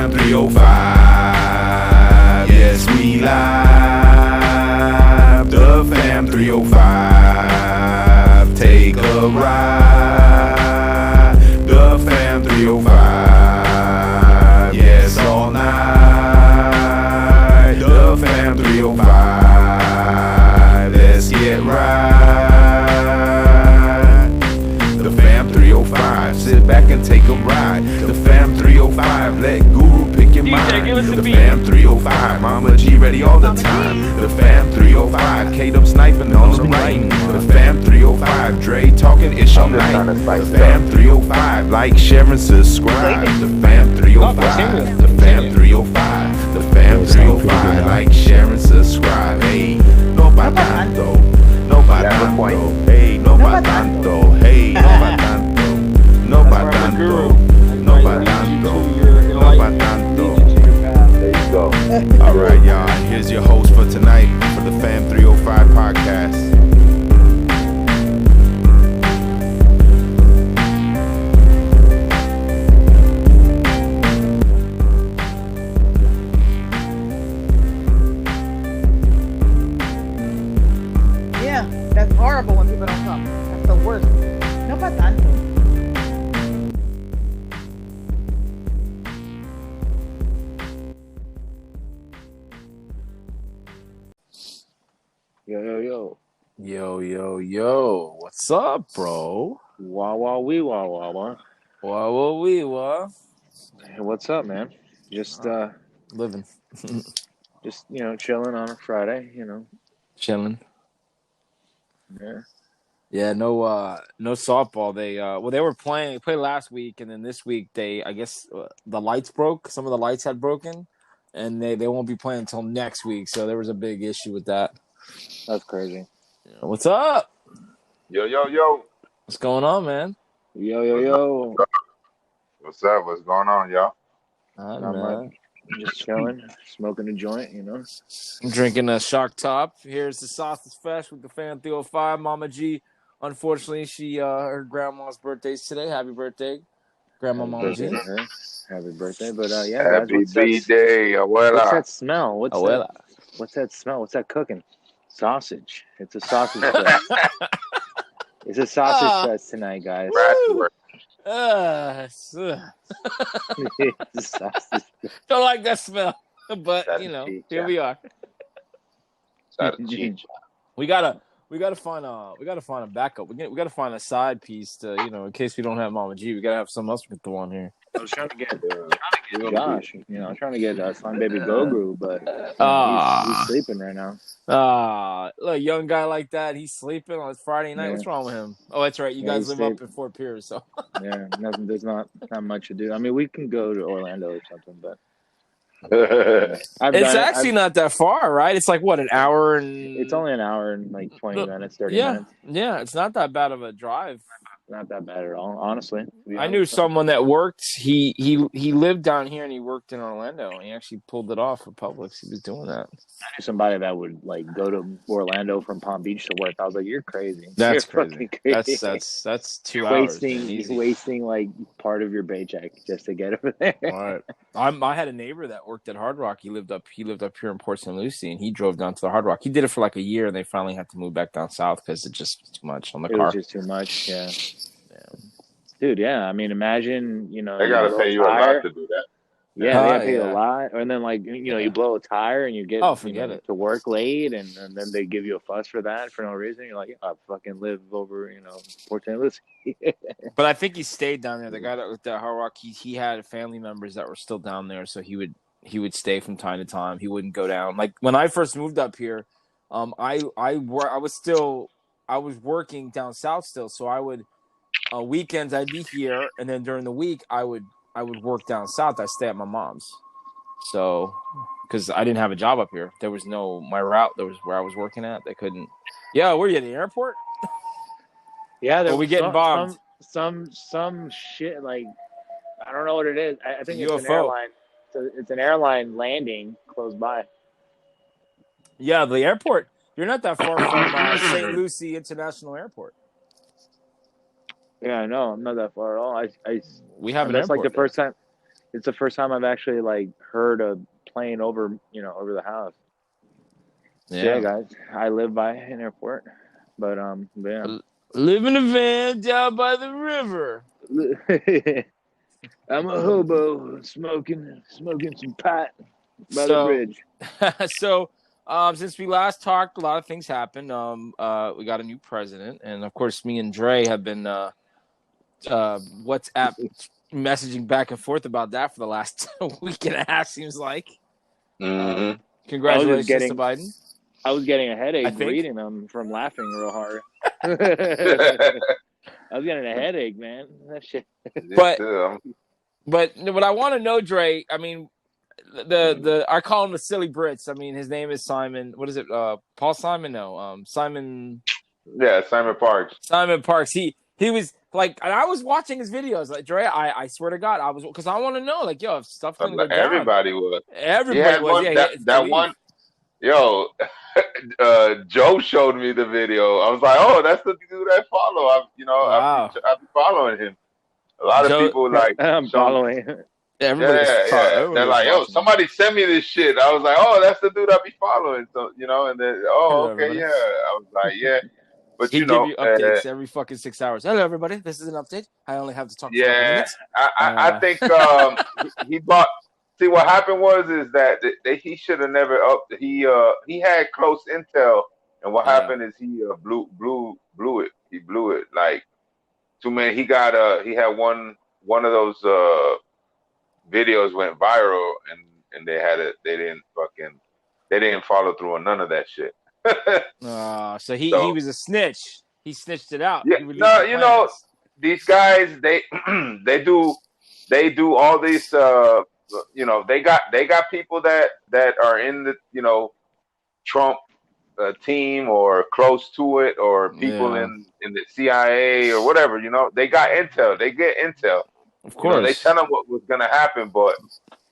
fam 305. Yes, we live. The fam 305. Take a ride. The fam 305. Yes, all night. The fam 305. Let's get right. The fam 305. Sit back and take a ride. The fam 305. Let Guru pick your mind. The fam 305. Mama G ready all the time. The fam 305. K-Dub sniping on the right. The fam 305. Dre talking ish all night. The fam 305. Like, share, and subscribe. The fam 305. The fam 305. The fam 305. Like, share, and subscribe. Hey, no pa tanto. No pa tanto. Hey, no pa tanto. Hey, no pa tanto. No pa tanto. No pa tanto. No pa tanto. There you go. All right, y'all. Here's your host for tonight for the Fam 305 podcast. Yeah, that's horrible when people don't come. That's the worst. No pa tanto. Yo. Yo, what's up, bro? Wah, wah, wee, wah, wah, wah. Wah. Hey, what's up, man? Just, Living. chilling on a Friday, Chilling. Yeah. Yeah, no softball. They were played last week, and then this week I guess the lights broke. Some of the lights had broken, and they won't be playing until next week. So there was a big issue with that. That's crazy. What's up? Yo. What's going on, man? Yo. What's up? What's going on, y'all? Not Not much. much. Just chilling, smoking a joint, I'm drinking a Shock Top. Here's the Sausage Fest with the Fan 305. Mama G, unfortunately, her grandma's birthday's today. Happy birthday, Grandma Mama G. Happy birthday. But, yeah, guys, Happy B-Day, what's abuela. that smell? What's that smell? What's that cooking? Sausage. It's a sausage fest. It's a sausage fest tonight, guys. It's It's a sausage fest. don't like that smell, but That's here we are. We gotta find a backup. We gotta find a side piece to in case we don't have Mama G. We gotta have something else we can throw on here. I was trying to get Josh. I'm trying to get Slime Baby Goguru, but he's sleeping right now. Look, young guy like that, he's sleeping on his Friday night. Yeah. What's wrong with him? Oh, that's right. You guys he's live up in Fort Pierce, so Yeah, nothing. There's not much to do. I mean, we can go to Orlando or something, but it's actually not that far, right? It's like what, an hour and It's only an hour and like 20 minutes, 30 minutes. Yeah, it's not that bad of a drive. Not that bad at all, honestly. I knew someone that worked. He lived down here and he worked in Orlando. And he actually pulled it off for Publix. He was doing that. I knew somebody that would like go to Orlando from Palm Beach to work. I was like, "You're crazy. That's You're crazy. fucking crazy. That's 2 hours. Wasting like part of your paycheck just to get over there." All right. I had a neighbor that worked at Hard Rock. He lived up here in Port St. Lucie, and he drove down to the Hard Rock. He did it for like a year, and they finally had to move back down south because it just was too much on the car. It was just too much. Yeah. Dude, yeah. I mean, imagine, They gotta pay you a lot to do that. Yeah, they gotta pay a lot. And then, like, you blow a tire and you get to work late, and then they give you a fuss for that for no reason. You're like, I fucking live over, Port St. Lucie. But I think he stayed down there. The guy that worked at Hard Rock, he had family members that were still down there, so he would stay from time to time. He wouldn't go down. Like when I first moved up here, I was working down south still, so I would. Weekends I'd be here, and then during the week I would work down south. I stay at my mom's, so because I didn't have a job up here. There was my route. There was where I was working at. They couldn't. Yeah, were you at the airport? Yeah, we getting bombed. Some shit like I don't know what it is. I think UFO. It's an airline. It's an airline landing close by. Yeah, the airport. You're not that far from St. Lucie International Airport. Yeah, I know. I'm not that far at all. We have an airport. Like the first time. it's the first time I've actually like heard a plane over over the house. Yeah. So, yeah, guys, I live by an airport, but yeah. Live in a van down by the river. I'm a hobo smoking some pot by the bridge. So, since we last talked, a lot of things happened. We got a new president, and of course, me and Dre have been WhatsApp messaging back and forth about that for the last week and a half. Seems like. Mm-hmm. Congratulations to Biden. I was getting a headache reading them from laughing real hard. I was getting a headache, man. That shit. But what I want to know, Dre, I mean, I call him the silly Brits. I mean, his name is Simon. What is it? Paul Simon? No, Simon. Yeah, Simon Parks. Simon Parks. He was like, and I was watching his videos. Like, Dre, I swear to God, I was, because I want to know, like, yo, if stuff gonna go down. Everybody was. Everybody was. That one. Yo, Joe showed me the video. I was like, "Oh, that's the dude I follow." I've been following him. A lot of people like I'm following. Yeah. They're like, "Yo, somebody send me this shit." I was like, "Oh, that's the dude I be following." So and then okay, yeah. I was like, "Yeah," but he give you updates every fucking 6 hours. Hello, everybody. This is an update. I only have to talk. For minutes. I think he bought. See, what happened is that he should have never up. He had close intel, and what happened is he blew it. He blew it like too many. He got he had one of those videos went viral, and they didn't follow through on none of that shit. So he was a snitch. He snitched it out. Yeah, no, these guys they do all these. They got people that are in the Trump team or close to it, or people in the CIA or whatever. They got intel. They get intel. Of course, they tell them what was gonna happen, but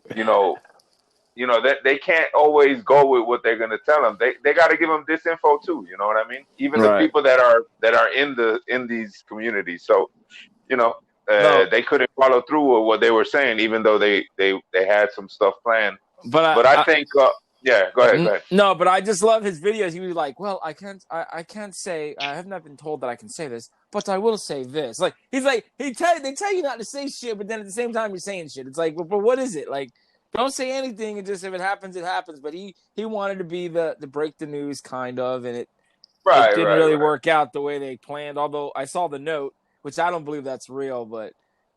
that they can't always go with what they're gonna tell them. They got to give them this info too. You know what I mean? Even the people that are in these communities. So they couldn't follow through with what they were saying, even though they had some stuff planned. But I think, go ahead. No, but I just love his videos. He was like, "Well, I can't say. I have not been told that I can say this, but I will say this." Like he's like, they tell you not to say shit, but then at the same time you're saying shit. It's like, but what is it? Like, don't say anything, and just if it happens, it happens. But he wanted to be the break the news kind of, and it didn't really work out the way they planned. Although I saw the note, which I don't believe that's real, but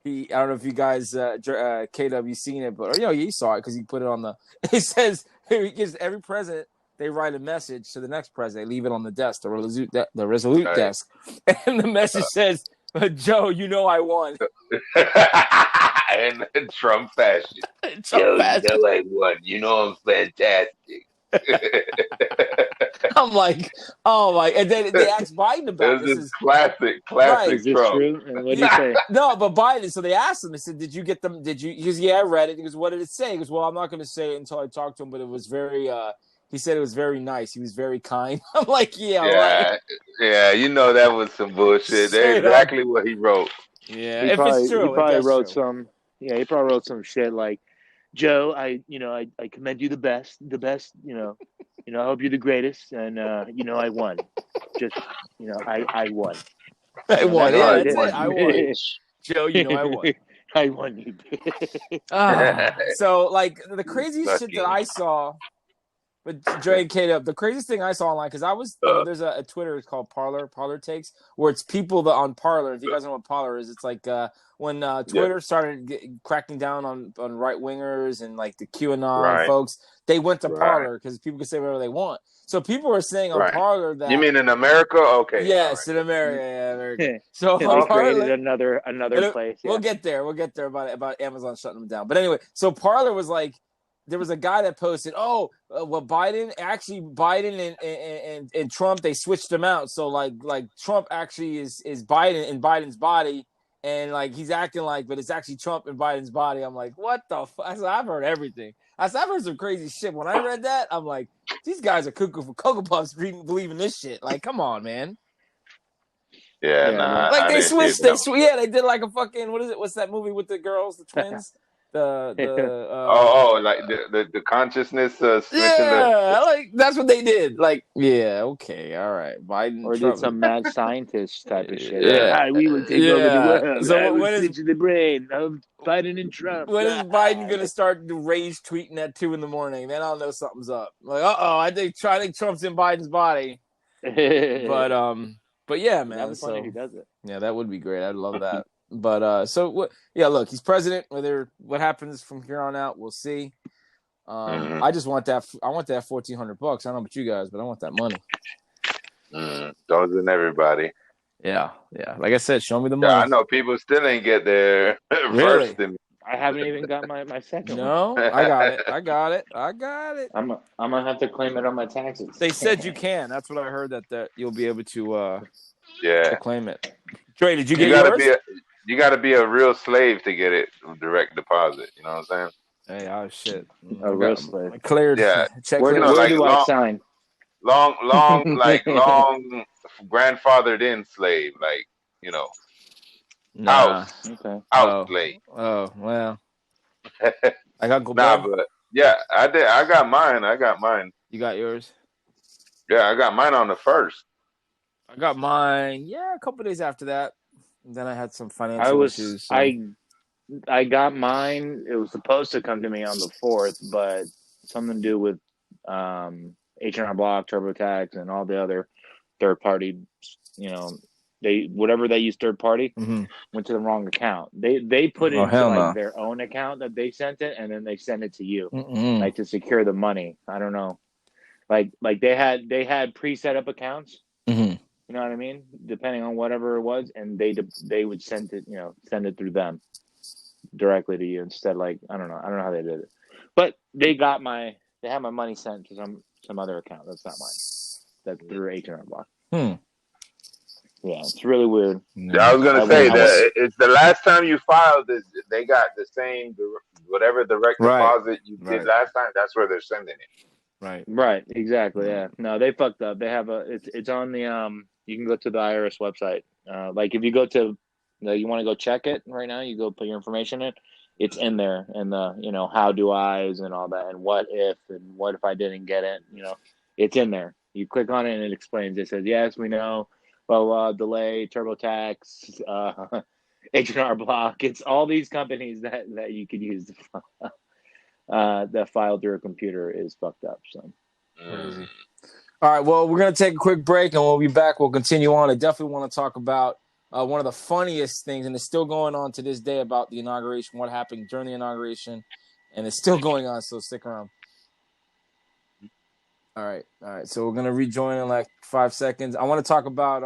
I don't know if you guys, KW, seen it, but you saw it because he put it on the. He says he gives every president, they write a message to the next president, they leave it on the desk, the Resolute desk, and the message says, "Joe, I won." And Trump fashion. I won. I'm fantastic. I'm like, oh my! And then they asked Biden about this. Is classic right. Trump. Is this true? And what do you say? No, but Biden. So they asked him. They said, "Did you get them? Did you?" He goes, "Yeah, I read it." He goes, "What did it say?" He goes, "Well, I'm not going to say it until I talk to him, but it was very." He said it was very nice. He was very kind. I'm like, yeah, right. That was some bullshit. That's exactly what he wrote. Yeah, if it's true, he probably wrote some. Yeah, he probably wrote some shit like, "Joe, I commend you the best. I hope you're the greatest, and I won. Just I won. I won. Yeah, that's it. I won. Joe, I won. I won you. So like the craziest shit that I saw, but Dre and Kate up, the craziest thing I saw online, because I was there's a Twitter called Parler Takes, where it's people that on Parler. If you guys know what Parler is, it's like when Twitter started cracking down on right wingers and like the QAnon folks, they went to Parler because people can say whatever they want. So people were saying on Parler that you mean in America? Okay. Yes, in America. Yeah, America. So they created another place. Yeah. We'll get there about Amazon shutting them down. But anyway, so Parler was like, there was a guy that posted, Biden and Trump, they switched them out. So like Trump actually is Biden in Biden's body, and like he's acting like, but it's actually Trump in Biden's body. I'm like, what the fuck? I said, I've heard everything. I've heard some crazy shit. When I read that, I'm like, these guys are cuckoo for Cocoa Puffs believing this shit. Like, come on, man. Yeah, nah. Like they switched. They did like a fucking, what is it? What's that movie with the girls, the twins? Like the consciousness switching Yeah, like that's what they did. Like, yeah, okay, all right, Biden, Or did Trump. some mad scientist type of shit. Yeah, Like, we will take over the yeah. world. So I will when is switch the brain of Biden and Trump. Biden gonna start to rage tweeting at 2 a.m? Then I'll know something's up. Like, I think Trump's in Biden's body. But yeah, man. That'd be funny if So he does it. yeah, that would be great. I'd love that. But so what? Yeah, look, he's president. Whether what happens from here on out, we'll see. I just want that. I want that $1,400. I don't know about you guys, but I want that money. Those and everybody. Yeah. Like I said, show me the money. Yeah, I know people still ain't get their Really? first. I haven't even got my second one. No, I got it. I'm gonna have to claim it on my taxes. They said you can. That's what I heard. That you'll be able to Yeah. claim it. Trey, did you You get yours? gotta be a real slave to get it direct deposit. You know what I'm saying? Hey, oh shit! A real slave. Cleared. Yeah. Check Where cleared. do like I sign? Long, long grandfathered in slave, like, you know, Nah. Okay. out slave. Oh well. I got go Nah, back. but yeah, I did. I got mine. You got yours? Yeah, I got mine on the 1st. I got mine. Yeah, a couple days after that. And then I had some financial issues. So. I got mine. It was supposed to come to me on the 4th, but something to do with H&R Block, TurboTax, and all the other third party. You know, whatever they use third party went to the wrong account. They put it into their own account that they sent it, and then they send it to you, like to secure the money. I don't know, like they had pre-set up accounts. You know what I mean? Depending on whatever it was, and they would send it through them directly to you instead. Like I don't know how they did it, but they had my money sent to some other account. That's not mine. That's through H&R Block. Yeah, it's really weird. Yeah, I was gonna say that it's the last time you filed this, they got the same whatever direct deposit you did last time. That's where they're sending it. Right, exactly. Yeah, no, they fucked up. They have it's on the You can go to the IRS website. Like if you go to, you want to go check it right now, you go put your information in. It's in there, and the how do I's and all that, and what if I didn't get it. It's in there. You click on it and it explains. It says yes, we know. Delay, TurboTax, H&R Block. It's all these companies that you could use that file through a computer is fucked up. So crazy. All right, well, we're gonna take a quick break and we'll be back. We'll continue on. I definitely want to talk about one of the funniest things, and it's still going on to this day, about the inauguration, what happened during the inauguration, and it's still going on. So stick around. All right. So we're gonna rejoin in like 5 seconds. I want to talk about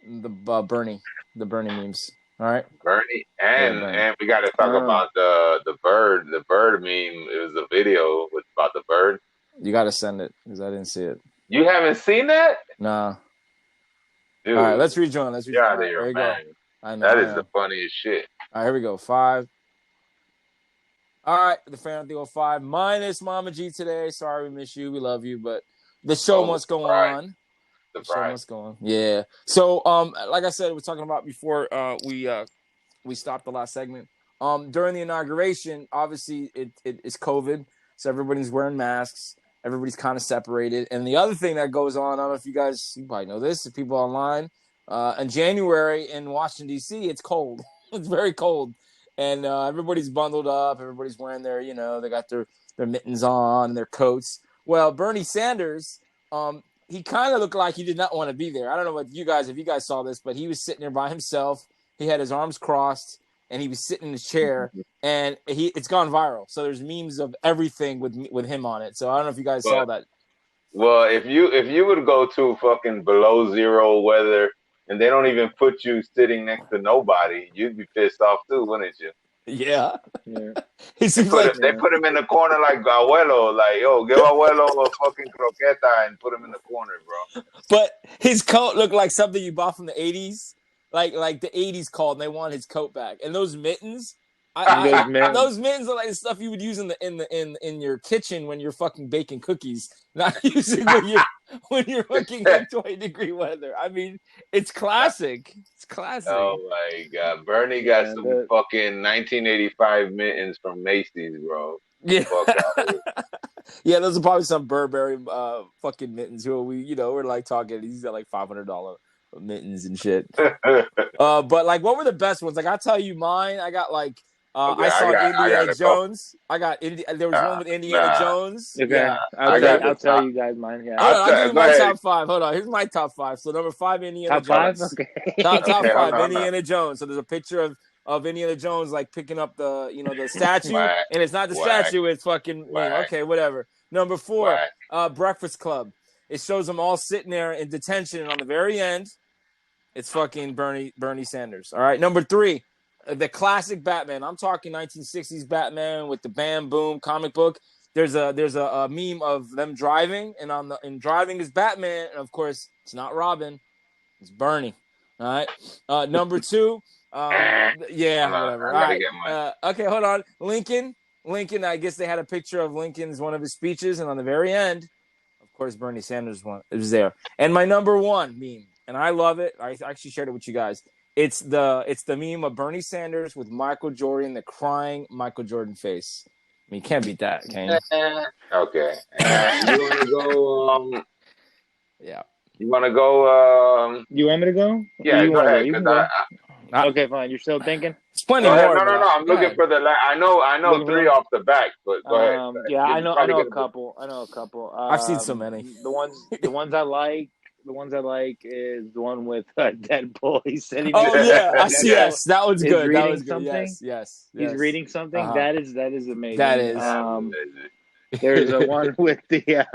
the Bernie memes. All right. Bernie and we got to talk about the bird meme. It was a video about the bird. You got to send it because I didn't see it. You haven't seen that? Nah. Dude, all right, let's rejoin. Yeah, there you go. I know. That is the funniest shit. All right, here we go. 5. All right, the Fan 305 minus Mama G today. Sorry we miss you. We love you, but the show must go on. The show must go on. Yeah. So, like I said, we were talking about before we stopped the last segment. During the inauguration, obviously it's COVID, so everybody's wearing masks. Everybody's kind of separated. And the other thing that goes on, I don't know if you probably know this, if people online, in January in Washington, D.C., it's cold. It's very cold. And everybody's bundled up. Everybody's wearing their, they got their mittens on and their coats. Well, Bernie Sanders, he kind of looked like he did not want to be there. I don't know if you guys saw this, but he was sitting there by himself. He had his arms crossed, and he was sitting in his chair, and it's gone viral. So there's memes of everything with him on it. So I don't know if you guys saw that. Well, if you would go to fucking below zero weather, and they don't even put you sitting next to nobody, you'd be pissed off too, wouldn't you? Yeah. They put him in the corner like Abuelo, like, yo, give Abuelo a fucking croqueta and put him in the corner, bro. But his coat looked like something you bought from the 80s. Like the 80s called, and they want his coat back. And those mittens, Those mittens are like the stuff you would use in your kitchen when you're fucking baking cookies, not using when you're fucking in 20-degree weather. I mean, it's classic. It's classic. Oh my god, Bernie got some fucking 1985 mittens from Macy's, bro. Yeah. Fuck out of here. Yeah, those are probably some Burberry fucking mittens who we're like talking. These got like $500 mittens and shit. But like, what were the best ones? Like, I'll tell you mine. I got like I saw Indiana Jones. There was one with Indiana Jones. Okay, yeah. I'll tell you guys mine. Yeah, I'll give you my top 5. Hold on, here's my top 5. So number 5, Indiana Jones. Top 5, okay. Top 5, Indiana Jones. So there's a picture of Indiana Jones like picking up the the statue, and it's not the statue. It's fucking okay, whatever. Number 4, Breakfast Club. It shows them all sitting there in detention, and on the very end, it's fucking Bernie Sanders. All right, number 3. The classic Batman. I'm talking 1960s Batman with the Bam Boom comic book. There's a meme of them driving, and driving is Batman, and of course it's not Robin, it's Bernie. All right. Number 2. Whatever. All right. Okay, hold on. Lincoln. I guess they had a picture of Lincoln as one of his speeches, and on the very end, of course, Bernie Sanders was there. And my number 1 meme, and I love it. I actually shared it with you guys. It's the meme of Bernie Sanders with Michael Jordan, the crying Michael Jordan face. I mean, you can't beat that, can you? Okay. You want to go? Yeah. You want to go? You want me to go? Yeah, go ahead. Okay, fine. You're still thinking? It's plenty more. No. I'm looking for the. I know 3 off the back, but go ahead. Yeah, I know a couple. I've seen so many. The ones I like. The ones I like is the one with Deadpool. He's sitting. Oh yeah, yes, that one's good. That was good. Something. Yes. He's reading something. Uh-huh. That is amazing. That is. There's a one with the.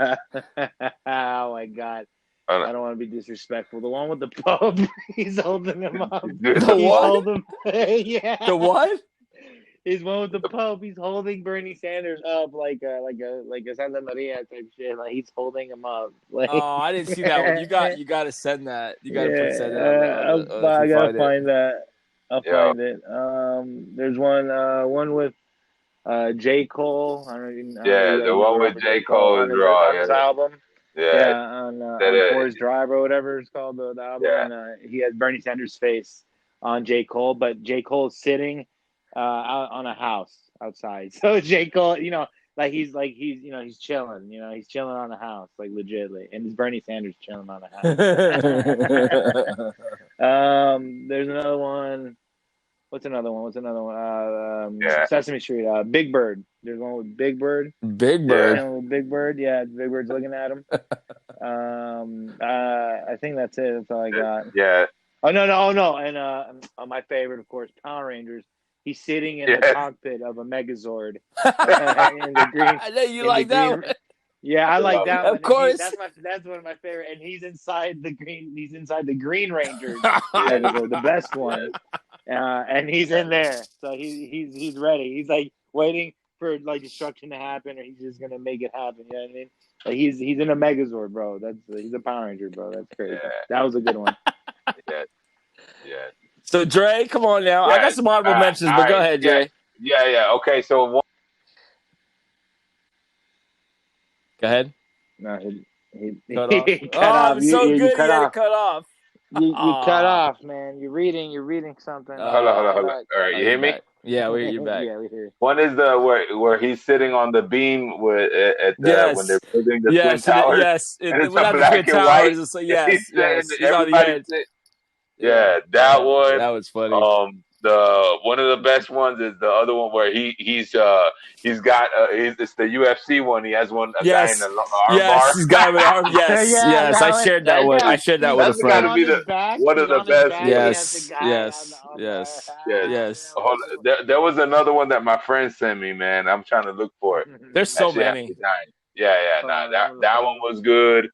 Oh my god. I don't want to be disrespectful. The one with the Pope. He's holding him up. The what? Yeah. The what? He's one with the Pope. He's holding Bernie Sanders up like a Santa Maria type shit. Like he's holding him up. Like, oh, I didn't see that one. You got to send that. You got to send that. I gotta find that. I'll find it. There's one with J. Cole. I don't even. The one with J. Cole is raw. His album. Yeah, on Forest Drive or whatever it's called, the album. Yeah. And he has Bernie Sanders' face on J. Cole, but J. Cole's sitting out on a house outside. So J. Cole, like he's chilling, he's chilling on a house, like legitly, and it's Bernie Sanders chilling on a house. There's another one. What's another one? Sesame Street. Big Bird. There's one with Big Bird. Big Bird. Big Bird. Yeah, Big Bird's looking at him. I think that's it. That's all I got. Yeah. Oh no. And my favorite, of course, Power Rangers. He's sitting in the cockpit of a Megazord. In the green. I know you like that one. Yeah, I like that one. Of course. That's one of my favorite. And he's inside the Green Rangers. The best one. And he's in there. So he's ready. He's like waiting for like destruction to happen, or he's just gonna make it happen. You know what I mean? Like he's in a Megazord, bro. He's a Power Ranger, bro. That's crazy. Yeah. That was a good one. Yeah. So Dre, come on now. I got some honorable mentions, but go ahead, Dre. Yeah. Okay, so go ahead. No, he cut off. It's so good. You had to cut off. You cut off, man. You're reading something. Hold on. All right, you hear me? Yeah, you're back. Yeah, we hear you. One is the where he's sitting on the beam when they're building the twin towers. Yes, and it's a black and white. Yes. He's on the edge. Yeah, that one. That was funny. The one of the best ones is the other one where he's got it's the UFC one. He has one guy in the arm bar. He's got an arm. Yes. I shared that one. I shared that with a friend. That's got to be one of the best. Yes. There was another one that my friend sent me. Man, I'm trying to look for it. There's so many. Yeah. That one was good.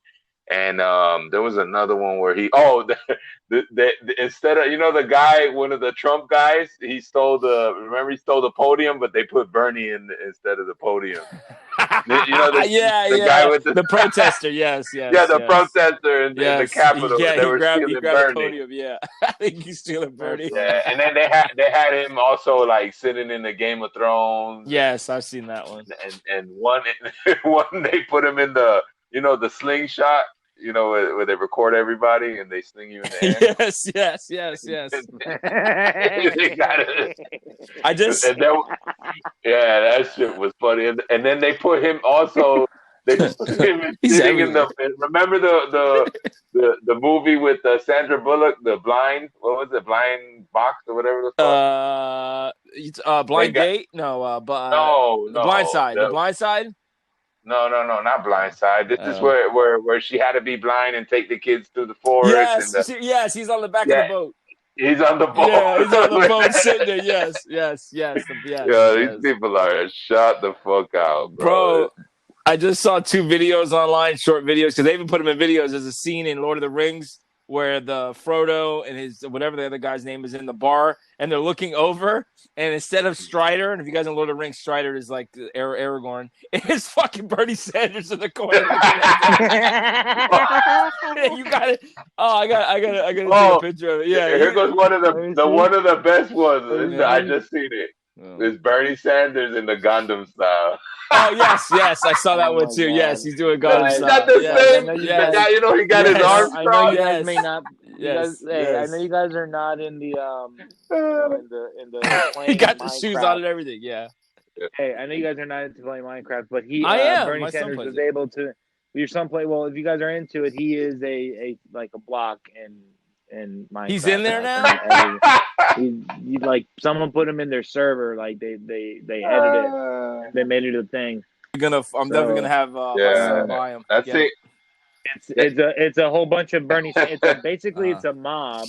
And there was another one where instead of the guy, one of the Trump guys, he stole the podium, but they put Bernie in instead of the podium. The guy with the protester. Yes, yes, the yes. protester in the Capitol. Yeah, They were he stealing grabbed the Bernie. podium. Yeah, I think he's stealing Bernie. Yeah, and then they had him also like sitting in the Game of Thrones. Yes, I've seen that one. And one they put him in the the slingshot. Where they record everybody and they sling you in the air. Yes. They got it. Yeah, that shit was funny. And then they put him also. They put him sitting in the. Remember the movie with Sandra Bullock, the blind. What was it? Blind box or whatever it was called. Blind Date? No, no. The Blind Side. The Blind Side. No, not Blind Side. This is where she had to be blind and take the kids through the forest. Yes, he's on the back of the boat. He's on the boat. Yeah, he's on the boat sitting there. Yes. These people are shut the fuck out, bro. I just saw 2 videos online, short videos, because they even put them in videos. There's a scene in Lord of the Rings where the Frodo and his whatever the other guy's name is in the bar, and they're looking over, and instead of Strider, and if you guys know Lord of the Rings, Strider is like Aragorn, it's fucking Bernie Sanders in the corner. You got it. Oh, I got to take a picture of it. Yeah, here goes one of the best ones. I just seen it. It's Bernie Sanders in the Gundam style. Oh yes, I saw that one too. God. Yes, he's doing Gundam style. Not the same. The guy, he got his arms I know you guys may not. Yes. I know you guys are not in the in the He got the Minecraft. shoes on and everything. Yeah. Hey, I know you guys are not into playing Minecraft, but I am. Bernie My son Sanders plays was it. able to. Your son play well. If you guys are into it, he is a block in Minecraft. He's in there now. He like someone put him in their server. Like they edited it. They made it a thing. I'm definitely gonna have my son buy him. That's it. It's a whole bunch of Bernie. Basically it's a mob.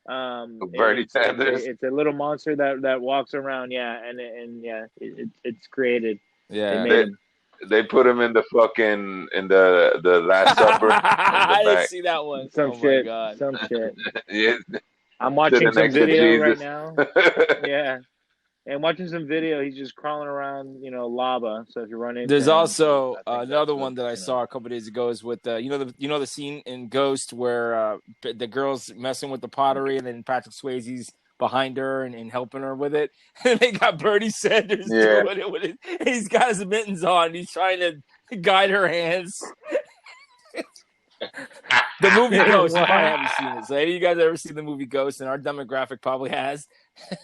Bernie Sanders. It's a little monster that walks around. Yeah, it's created. Yeah. They put him in the Last Supper. I didn't see that one. Some shit. Yeah. I'm watching some next to video right Jesus. now. Yeah. And watching some video, he's just crawling around, lava. So if you run into There's him, also I think another that's one that I saw a couple days ago is with the scene in Ghost where the girl's messing with the pottery and then Patrick Swayze's behind her and helping her with it. And they got Bernie Sanders doing it with it. He's got his mittens on. He's trying to guide her hands. The movie Ghost, I haven't seen it. So any of you guys ever seen the movie Ghost, and our demographic probably has,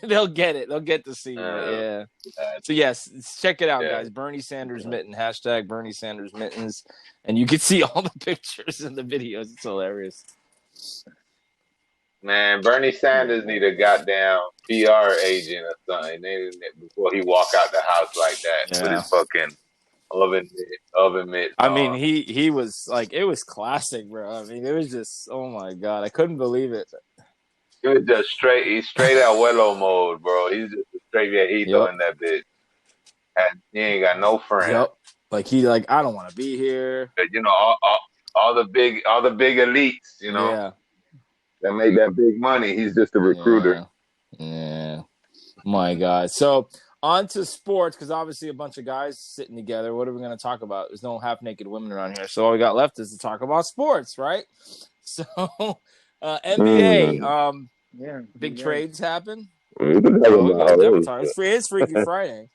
they'll get it. They'll get to see it. Yeah. So yes, check it out, guys. Bernie Sanders mitten, # Bernie Sanders mittens. And you can see all the pictures and the videos. It's hilarious. Man, Bernie Sanders need a goddamn PR agent or something before he walk out the house like that with his fucking oven mitt. I mean, he was like, it was classic, bro. I mean, it was just, oh my god, I couldn't believe it. He was just he's straight Abuelo mode, bro. He's just a straight viejito in that bitch, and he ain't got no friends. Yep. Like I don't want to be here. All the big elites, that make that big money. He's just a recruiter. Yeah. My God. So on to sports, because obviously a bunch of guys sitting together. What are we going to talk about? There's no half-naked women around here. So all we got left is to talk about sports, right? So NBA, big trades happen. It's Freaky Friday.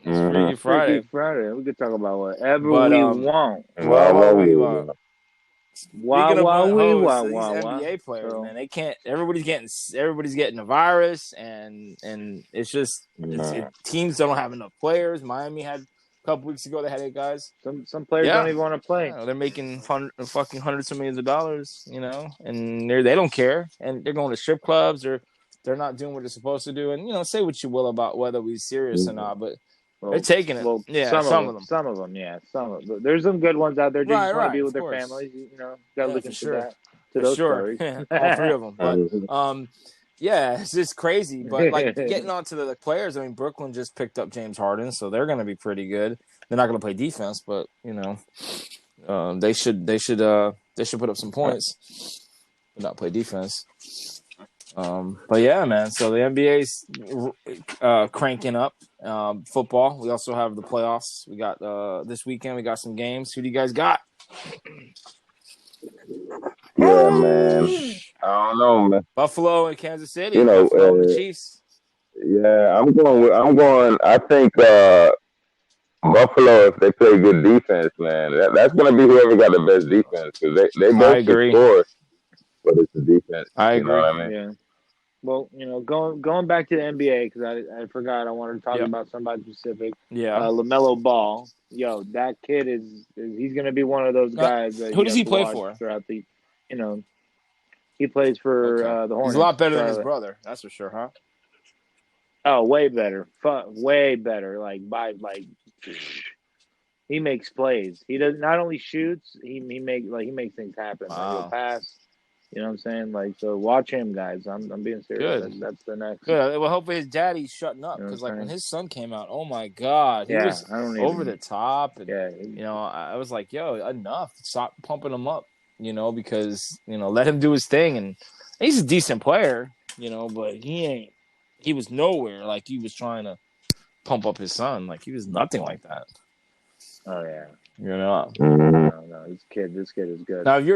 It's Freaky Friday. We could talk about whatever we want. Whatever we want. Wow, these NBA players, man, they can't. Everybody's getting a virus, and it's just teams don't have enough players. Miami had a couple weeks ago; they had 8 guys. Some players don't even want to play. They're making fucking hundreds of millions of dollars, and they don't care, and they're going to strip clubs, or they're not doing what they're supposed to do. And say what you will about whether we're serious or not, but. They're taking it. Well, some of them. Some of them. There's some good ones out there. Just want to be with their families. Gotta look into that. To those stories. All 3 of them. But it's just crazy. But getting on to the players, I mean, Brooklyn just picked up James Harden, so they're going to be pretty good. They're not going to play defense, but they should put up some points, but not play defense. But yeah, man. So the NBA's cranking up. Football. We also have the playoffs. We got this weekend. We got some games. Who do you guys got? Yeah, man. I don't know, man. Buffalo and Kansas City. You know, Buffalo and the Chiefs. yeah, I think Buffalo, if they play good defense, man, that's gonna be whoever got the best defense because they I both can agree. score, but it's the defense. I You know agree. what I mean? Yeah. Well, going back to the NBA because I forgot I wanted to talk Yep. about somebody specific. Yeah. LaMelo Ball, yo, that kid he's gonna be one of those guys that Who you does have he to play watch for? throughout the, you know, he plays for the Hornets. He's a lot better than his Charlotte. brother. That's for sure, huh? Oh, way better. Way better. He makes plays. He does not only shoots. He makes things happen. Wow. Like he'll pass. You know what I'm saying? Like, so watch him, guys. I'm being serious. Good. That's the next. Good. Well, hopefully his daddy's shutting up You know because, what I'm like, when saying? his son came out, oh my god, he Yeah, was I don't over even. the top, and Yeah, you know, I was like, yo, enough, stop pumping him up, you know, because let him do his thing, and he's a decent player, but he was nowhere like he was trying to pump up his son, like he was nothing like that. Oh yeah. No, this kid is good. Now, if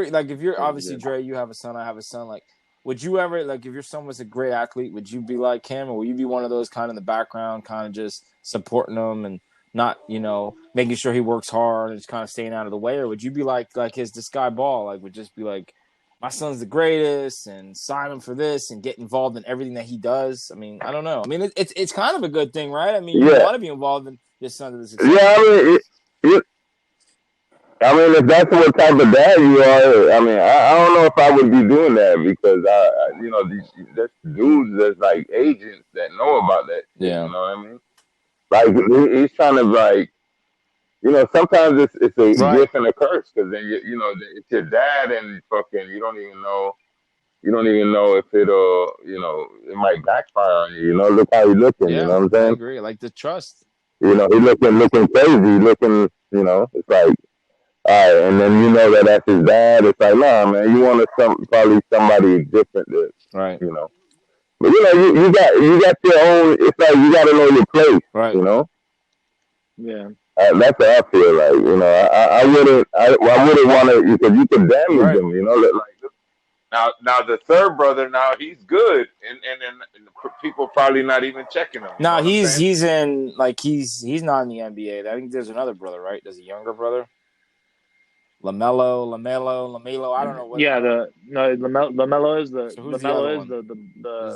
you're obviously Dre, you have a son, I have a son. Like, would you ever, like, if your son was a great athlete, would you be like him, or would you be one of those kind of in the background, kind of just supporting him and not, making sure he works hard and just kind of staying out of the way, or would you be like this guy Ball, like, would just be like, my son's the greatest, and sign him for this, and get involved in everything that he does? I mean, I don't know. I mean, it's kind of a good thing, right? I mean, you want to be involved in your son's success. Yeah, I mean, if that's what type of dad you are, I mean, I don't know if I would be doing that because there's dudes that's like agents that know about that. Yeah. You know what I mean? Like he's trying to like, sometimes it's a gift and a curse because then it's your dad and fucking you don't even know if it'll it might backfire on you. Look how he's looking. Yeah, you know what I'm saying? I agree. Like the trust. He looking crazy. It's like. All right, and then that's his dad. It's like, nah, man, you want probably somebody different, right? But you got your own. It's like you got to know your place, right? Yeah. That's how I feel. Like I wouldn't want to because you could damage them. Like now the third brother now he's good, and people probably not even checking him. No, he's in he's not in the NBA. I think there's another brother, right? There's a younger brother. Lamelo. I don't know what. Yeah, Lamelo is the. So who's Lamelo is the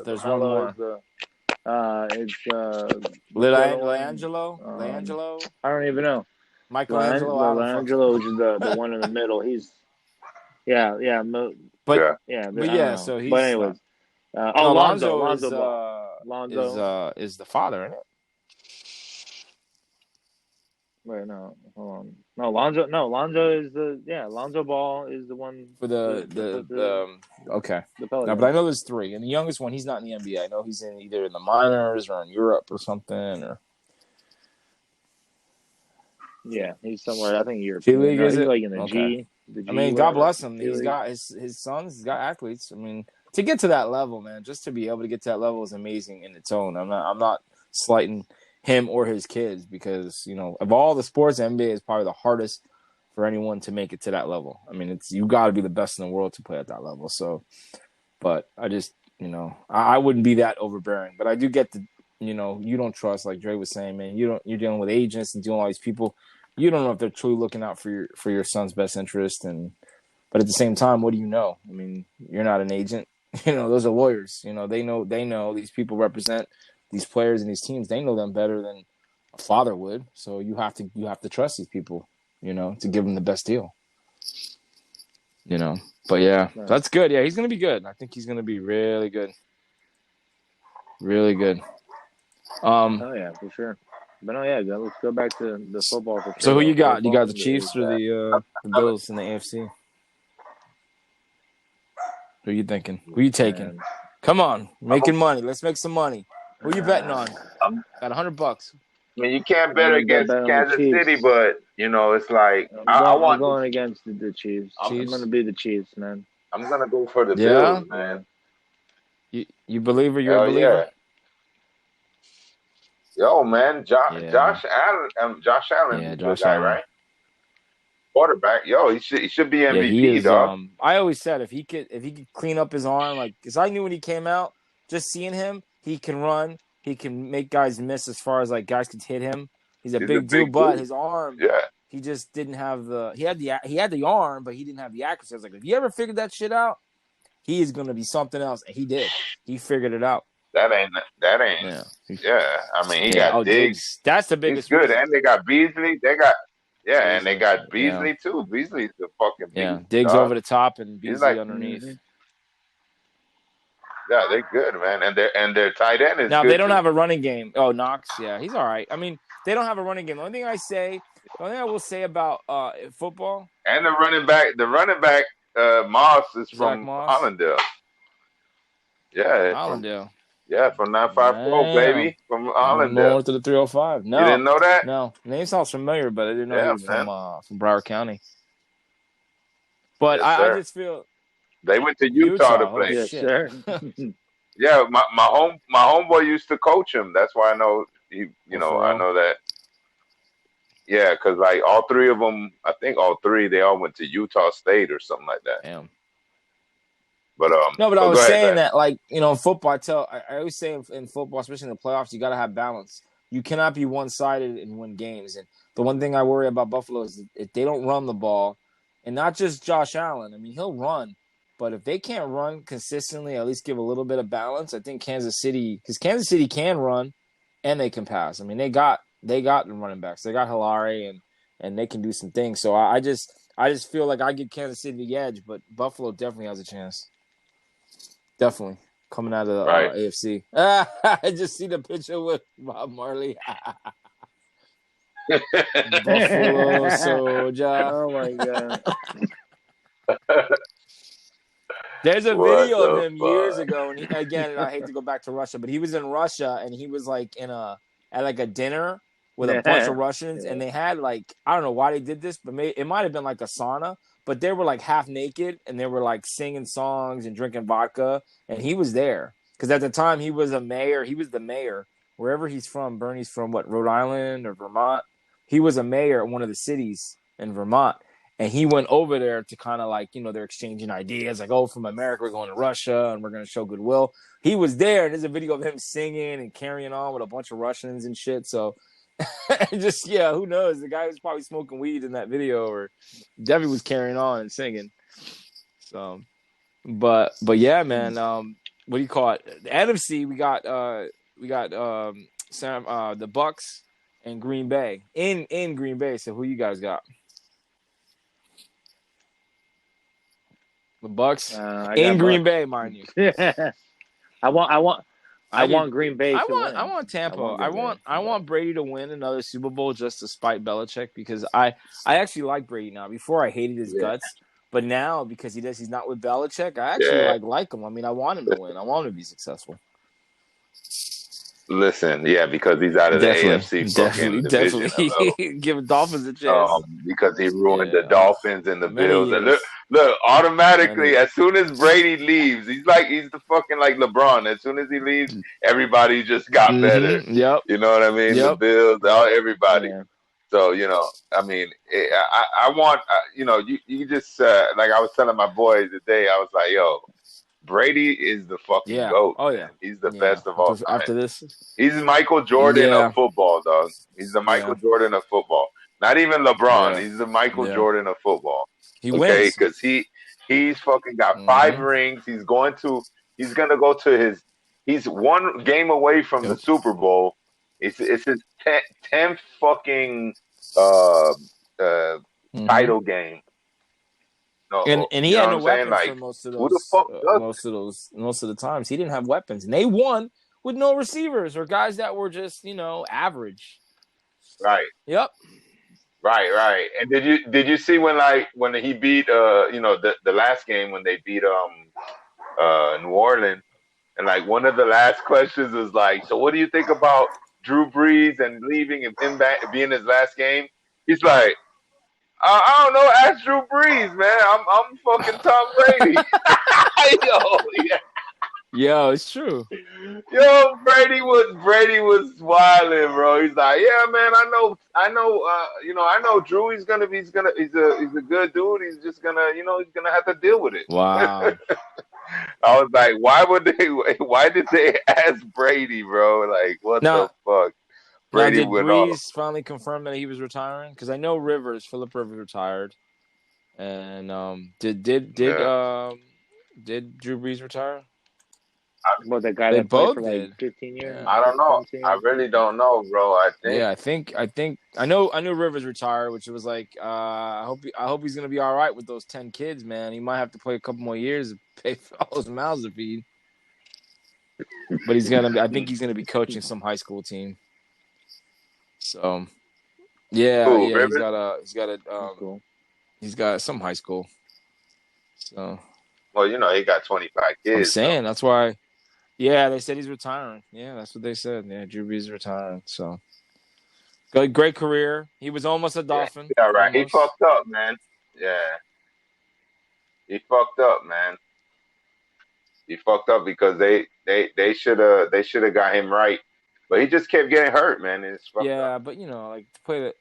there's one more. It's Leangelo. I don't even know. Michelangelo, which is the one in the middle. He's yeah. But so he's. But anyways, Lonzo is the father, isn't it? Wait, no, hold on. No, Lonzo is Lonzo Ball is the one for the okay. The Pelicans. No, but I know there's three, and the youngest one, he's not in the NBA. I know he's either in the minors or in Europe or something, or yeah, he's somewhere. I think Europe. G League is he's it? like in the okay. G. The G. I mean, God bless him. He's got his sons. He's got athletes. I mean, to get to that level, man, just to be able to get to that level is amazing in its own. I'm not slighting him or his kids because of all the sports, NBA is probably the hardest for anyone to make it to that level. I mean, you got to be the best in the world to play at that level. So, but I just I wouldn't be that overbearing, but I do get the you don't trust, like Dre was saying, man. You're dealing with agents and dealing with all these people. You don't know if they're truly looking out for your son's best interest, but at the same time, what do you know? I mean, you're not an agent. Those are lawyers. They know these people represent these players and these teams. They know them better than a father would. So you have to trust these people, to give them the best deal. But yeah, that's good. Yeah, he's gonna be good. I think he's gonna be really good. Really good. Oh yeah, for sure. But let's go back to the football. For sure. So who you got? You got the Chiefs or the Bills in the AFC? Who are you thinking? Who are you taking? Man. Come on, making money. Let's make some money. Who are you betting on? Got $100. I mean, you can't bet against Kansas City, but it's like I'm going against the Chiefs. I'm going to be the Chiefs, man. I'm going to go for the Bills, man. You believer? You're a Hell believer? yeah. Yo, man, Yeah. Josh Allen's Yeah, a good Josh guy, Allen. right? Quarterback. Yo, he should be Yeah, he MVP, is. dog. I always said if he could clean up his arm, like, because I knew when he came out, just seeing him, he can run, he can make guys miss as far as like guys could hit him. He's a He's a big dude, big but dude. his arm, Yeah, he just didn't have he had the arm, but he didn't have the accuracy. I was like, if you ever figured that shit out, he is gonna be something else, and he did. He figured it out. that ain't. Yeah. Yeah, I mean, he Yeah. got Oh, Diggs. Diggs. That's the He's biggest good, reason. and they got Beasley. And they Beasley. got Yeah. Beasley too. Beasley's the fucking Yeah. beast, Diggs dog. over the top and He's Beasley like, underneath. yeah, they're good, man, and their tight end is Now good they don't too. have a running game. Oh, Knox, yeah, he's all right. I mean, they don't have a running game. The only thing I will say about football, And the running back, Moss is Zach from Moss, Hollandale. Yeah, Allendale. from 950, Damn, baby, from I'm Hollandale. north of the 305. You didn't know that? No, name sounds familiar, but I didn't know he Yeah, was man. from Broward County. But Yes, I sir. just feel They went to Utah to oh, play. Yes, shit. sir. Yeah, my homeboy used to coach him. That's why I know I know that. Yeah, because like all three of them, I think they all went to Utah State or something like that. Damn. But No, but I go was ahead, saying man. that, like, in football, I always say in football, especially in the playoffs, you got to have balance. You cannot be one-sided and win games. And the one thing I worry about Buffalo is if they don't run the ball, and not just Josh Allen. I mean, he'll run, but if they can't run consistently, at least give a little bit of balance, I think Kansas City can run and they can pass. I mean, they got the running backs. They got Hilary and they can do some things. So I just feel like I give Kansas City the edge, but Buffalo definitely has a chance. Definitely coming out of the Right. AFC. I just see the picture with Bob Marley. Buffalo Soldier. Oh my god. There's a What video of the him years fuck? ago, and again, I hate to go back to Russia, but he was in Russia, and he was like at like a dinner with a bunch of Russians, and they had like, I don't know why they did this, but it might have been like a sauna, but they were like half naked, and they were like singing songs and drinking vodka, and he was there because at the time he was the mayor wherever he's from. Bernie's from what, Rhode Island or Vermont? He was a mayor at one of the cities in Vermont. And he went over there to kind of like, they're exchanging ideas like, oh, from America, we're going to Russia and we're going to show goodwill. He was there. And there's a video of him singing and carrying on with a bunch of Russians and shit. So just, yeah, who knows? The guy was probably smoking weed in that video or definitely was carrying on and singing. So, but yeah, man, what do you call it? The NFC, we got the Bucks and Green Bay in Green Bay. So who you guys got? The Bucks in Green Bay, mind you. I want Green Bay to win. I want Tampa. I want Brady to win another Super Bowl just to spite Belichick because I actually like Brady now. Before I hated his guts, but now because he's not with Belichick, I actually like him. I mean, I want him to win. I want him to be successful. Listen, yeah, because he's out of the AFC fucking division. Give Dolphins a chance. Because he ruined the Dolphins and the Bills. And look, automatically, as soon as Brady leaves, he's the fucking like LeBron. As soon as he leaves, everybody just got better. Yep. You know what I mean? Yep. The Bills, everybody. Yeah. So, I mean, I want, you just, like I was telling my boys today, I was like, yo, Brady is the fucking GOAT. Oh, yeah. He's the best of all time. After this? He's Michael Jordan of football, dog. He's the Michael Jordan of football. Not even LeBron. Yeah. He's the Michael Jordan of football. He wins. Because he's fucking got 5 rings. He's going to go to he's 1 game away from the Super Bowl. It's his 10th fucking title game. No, and he had no weapons for most of those. Most of the times, he didn't have weapons, and they won with no receivers or guys that were just average. Right. Yep. Right. And did you see when he beat the last game when they beat New Orleans, and like one of the last questions was like, so what do you think about Drew Brees and leaving and him being his last game? He's like, I don't know. Ask Drew Brees, man. I'm fucking Tom Brady. Yo, yeah. Yo, it's true. Yo, Brady was wilding, bro. He's like, yeah, man, I know Drew. He's a good dude. He's just gonna, he's gonna have to deal with it. Wow. I was like, why did they ask Brady, bro? Like, what the Now, fuck? now, Brady did went off. Breeze finally confirm that he was retiring? Because I know Philip Rivers retired, and Yeah. did Drew Brees retire? Well, the guy They that played both for like did. 15 years, Yeah. I don't know. 17 I years. really don't know, bro. I think. Yeah, I knew Rivers retired, which was like I hope he's gonna be all right with those 10 kids, man. He might have to play a couple more years to pay for all those mouths to feed. But I think he's gonna be coaching some high school team. So yeah, Who, yeah, Rivers? Cool. he's got some high school. So Well, he got 25 I'm kids. saying that's why. Yeah, they said he's retiring. Yeah, that's what they said. Yeah, Drew Brees is retiring. So great career. He was almost a Yeah, Dolphin. yeah, right. He Almost. fucked up, man. Yeah, he fucked up, man. He fucked up because they should have got him right, but he just kept getting hurt, man. And it's fucked up. Yeah, but like to play the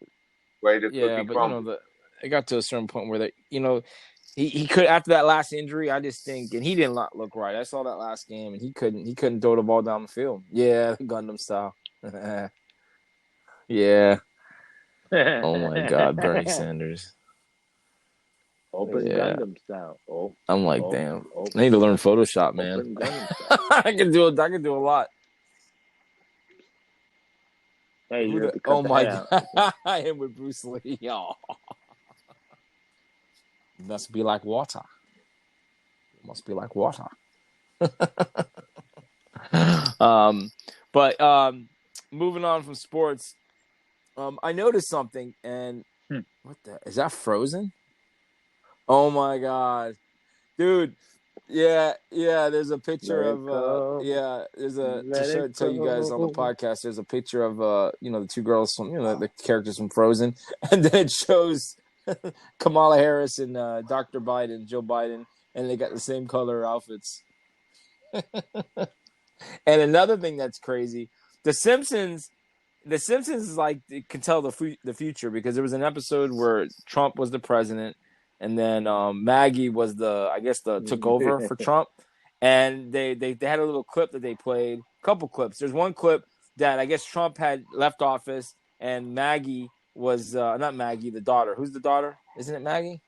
Way the yeah, cookie but crumble. it got to a certain point where he could after that last injury. I just think, and he didn't look right. I saw that last game, and he couldn't throw the ball down the field. Yeah, Gundam style. Yeah. Oh my God, Bernie Sanders. Open Yeah. Gundam style. Oh, I'm like, damn. I need to learn Photoshop, man. open Gundam style. I can do a lot. Hey, you have to cut the my head God. out. I am with Bruce Lee. Oh. Must be like water. Must be like water. But moving on from sports, I noticed something, and what is that? Frozen? Oh my God, dude! Yeah. There's a picture of There's a to tell you guys on the podcast. There's a picture of the two girls from the characters from Frozen, and then it shows Kamala Harris and Dr. Biden, Joe Biden, and they got the same color outfits. And another thing that's crazy, The Simpsons is like it can tell the future because there was an episode where Trump was the president, and then Maggie was took over for Trump, and they had a little clip that they played, a couple clips. There's one clip that I guess Trump had left office, and Maggie was not Maggie, the daughter. Who's the daughter? Isn't it Maggie?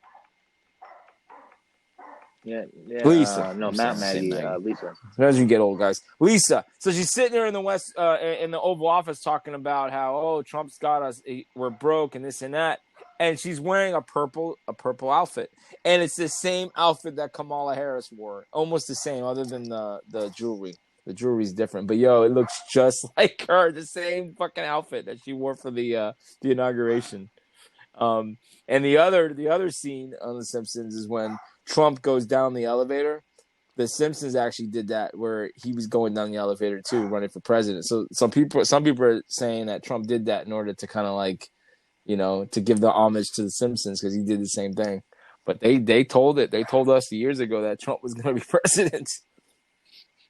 Yeah. Lisa. No, not Maggie. Lisa. As you get old, guys. Lisa. So she's sitting there in the Oval Office talking about how Trump's got us, we're broke and this and that, and she's wearing a purple outfit, and it's the same outfit that Kamala Harris wore, almost the same, other than the jewelry. The jewelry's different, but it looks just like her, the same fucking outfit that she wore for the inauguration. And the other scene on The Simpsons is when Trump goes down the elevator. The Simpsons actually did that where he was going down the elevator too, running for president. So some people are saying that Trump did that in order to kind of like, to give the homage to the Simpsons because he did the same thing. But they told us years ago that Trump was going to be president.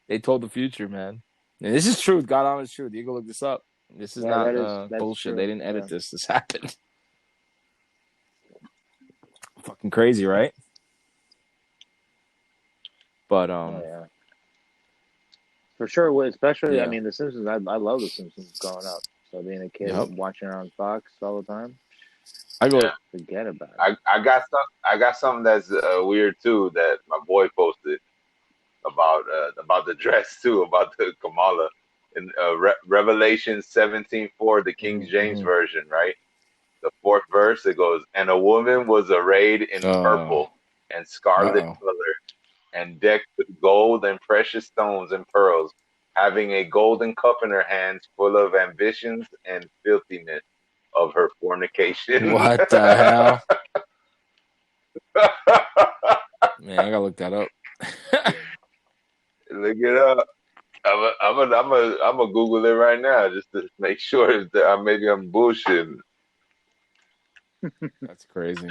They told the future, man. And this is truth. God honest truth. You go look this up. This is not bullshit. True. They didn't edit this. This happened. Fucking crazy, right? But for sure, especially I mean The Simpsons. I love The Simpsons growing up. So being a kid watching it on Fox all the time, forget about it. I got something that's weird too that my boy posted about the dress too, about the Kamala in Revelation 17:4, the King James version, right? The fourth verse, it goes, and a woman was arrayed in purple and scarlet color, and decked with gold and precious stones and pearls, having a golden cup in her hands full of ambitions and filthiness of her fornication. What the hell? Man, I gotta look that up. Look it up. I'm gonna Google it right now just to make sure that maybe I'm bullshitting. That's crazy.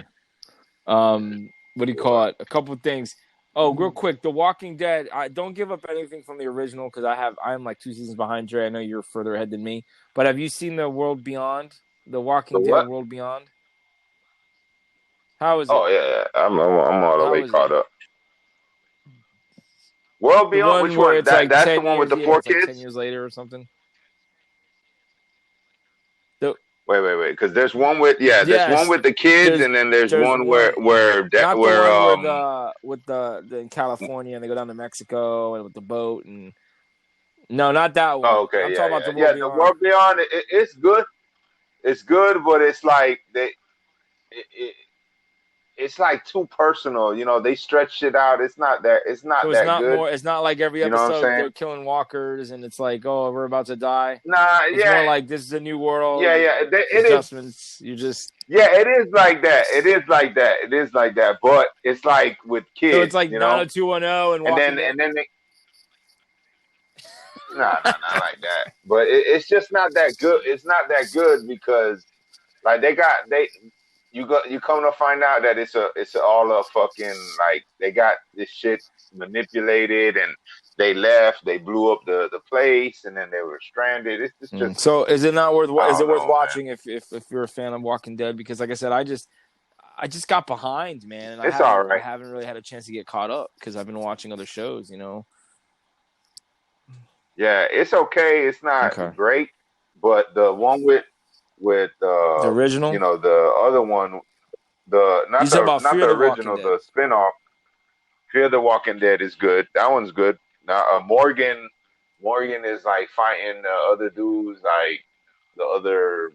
What do you call it? A couple of things. Oh, real quick, The Walking Dead. I don't give up anything from the original because I'm like 2 seasons behind Dre. I know you're further ahead than me. But have you seen the World Beyond? The The Walking Dead what? World Beyond? How is it? Oh yeah. I'm all the How way is it? caught up. World The Beyond. one Which where one? it's like That's the 10 one with years. the Yeah, four it's like 10 kids. years later or something. Wait. Because there's one with there's one Yes, with the kids, there's and then there's there's one where one, not the where one with the in California and they go down to Mexico and with the boat and no, not that Oh, one. okay, I'm yeah, talking about the yeah. World The Beyond. World Beyond, it's good. It's good, but it's like it, it, it's like too personal. You know, they stretch shit out. It's not that. It's So not it's that not good. more. It's not like every You know what I'm episode saying? they're killing walkers and it's like, oh, we're about to die. Nah, It's more like this is a new world. You know, It is. adjustments. You just Yeah, it is like that. It is like that. It is like that. But it's like with so it's kids, like you know. 90210 and And Walking then Dead. not like that. But it's just not that good. It's not that good because like you come to find out that it's all a fucking like they got this shit manipulated and they left, they blew up the place and then they were stranded. It's just So is it not worth? I Is don't it worth know, man. watching if you're a fan of Walking Dead? Because like I said, I just got behind, man, and It's all I right. haven't really had a chance to get caught up because I've been watching other shows. You know. Yeah, it's okay. It's not Okay. great, but the one with The original. the other one, You talking about not Fear the the Walking original, Dead? the spinoff, Fear the Walking Dead is good. That one's good. Now Morgan is like fighting the other dudes, like the other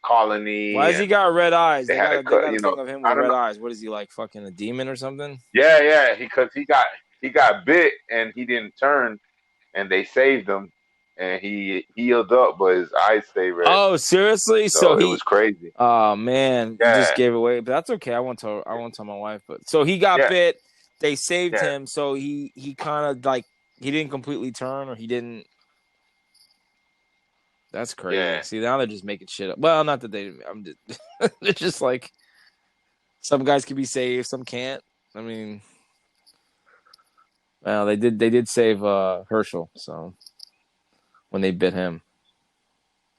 Why colony, has he and got red eyes? they had a They cut. got a You know, thing of him I with don't red know. eyes. What is he like? Fucking a demon or something? Yeah, because he got bit and he didn't turn, and they saved him, and he healed up, but his eyes stay red. Oh, seriously? So So it was he. crazy. Oh man, you just Yeah, gave away. But that's okay. I won't tell my wife. But so he got yeah, bit. They saved yeah. him. So he kind of like he didn't completely turn or he didn't. That's crazy. Yeah, See, now they're just making shit up. Well, not that they. I'm just. They're just like some guys can be saved, some can't. I mean, well, they did. They did save Herschel. So when they bit him,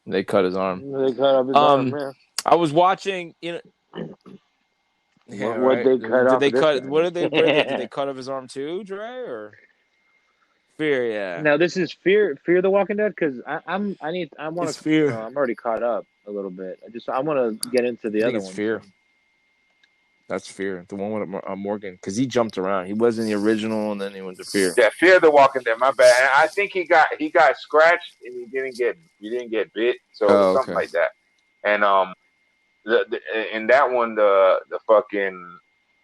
they cut his arm. They cut off his arm, man. I was watching. You know. Yeah, What right. they cut Did off they of this cut? What did they? Did guy? they cut off his arm too, Dre? Or Fear? Yeah, Now this is Fear the Walking Dead because I want it's to Fear. I'm already caught up a little bit. I want to get into the I think other it's one. Fear. That's Fear, the one with Morgan, because he jumped around. He was in the original, and then he went to Fear. yeah. Fear the Walking Dead. My bad. And I think he got scratched and he didn't get bit, so Oh, something okay. like that. And in that one the fucking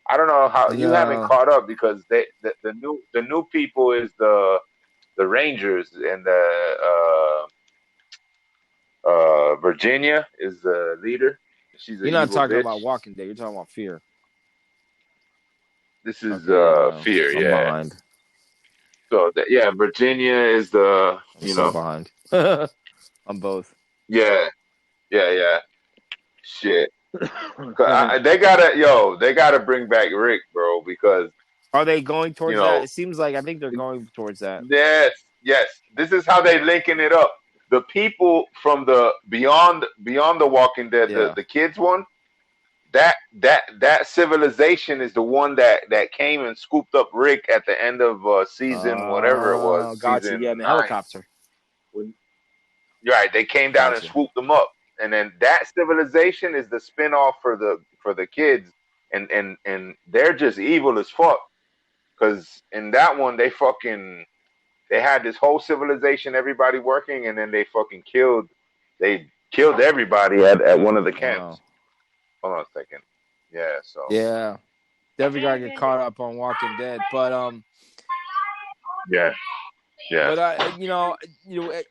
I don't know how you haven't No, caught up because the new people is the Rangers and the Virginia is the leader. She's an you're not evil talking bitch. about Walking Dead. You're talking about Fear. This is Okay, yeah, no, Fear, I'm yeah. behind. So yeah, Virginia is the I'm so behind. On both. yeah, yeah. Shit. Yeah. They gotta bring back Rick, bro, because Are they going you towards that? know, It seems like I think they're going towards that. yes. This is how they linking it up. The people from the beyond the Walking Dead, Yeah. the kids one, that civilization is the one that came and scooped up Rick at the end of season whatever it was, Gotcha. season Yeah, in the 9. helicopter. You're right, they came down and Gotcha. swooped them up, and then that civilization is the spinoff for the kids, and they're just evil as fuck. Because in that one, they had this whole civilization, everybody working, and then they killed everybody at one of the camps. Wow. Hold on a second. Yeah, so Yeah. Definitely gotta get caught up on Walking Dead. But yeah. But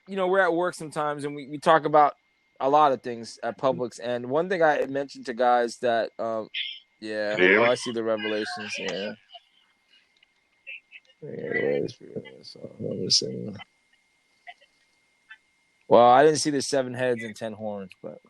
we're at work sometimes, and we talk about a lot of things at Publix. And one thing I mentioned to guys that, Yeah. I see the revelations. Yeah. Well, I didn't see the 7 heads and 10 horns, but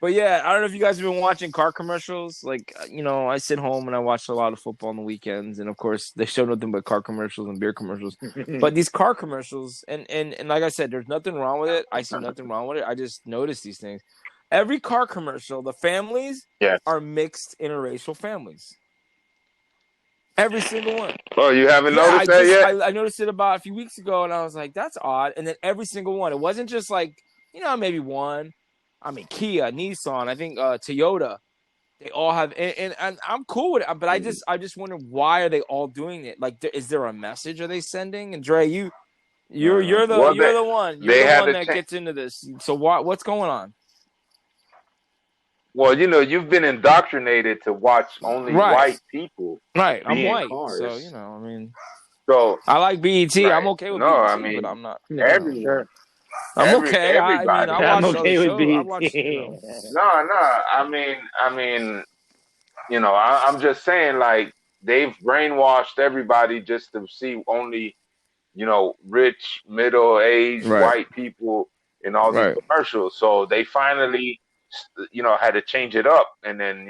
But yeah, I don't know if you guys have been watching car commercials. Like, I sit home and I watch a lot of football on the weekends, and of course, they show nothing but car commercials and beer commercials. But these car commercials, and like I said, there's nothing wrong with it. I see nothing wrong with it. I just notice these things. Every car commercial, the families Yes. are mixed interracial families. Every single one. Oh, you haven't noticed that yet? I noticed it about a few weeks ago, and I was like, that's odd. And then every single one. It wasn't just like, maybe one. I mean, Kia, Nissan, I think Toyota. They all have, and I'm cool with it. But I just wonder, why are they all doing it? Like, is there a message are they sending? And Dre, you're the one. You're the one that gets into this. So what's going on? Well, you've been indoctrinated to watch only white people. Right, I'm white, cars. so I mean. So I like BET. Right. I'm okay with BET, I mean, but I'm not. Everyone. I'm okay. Everybody. I'm okay with BET. I watch, No. I mean, I'm just saying, like, they've brainwashed everybody just to see only, rich, middle-aged white people in all these commercials. So they finally, had to change it up, and then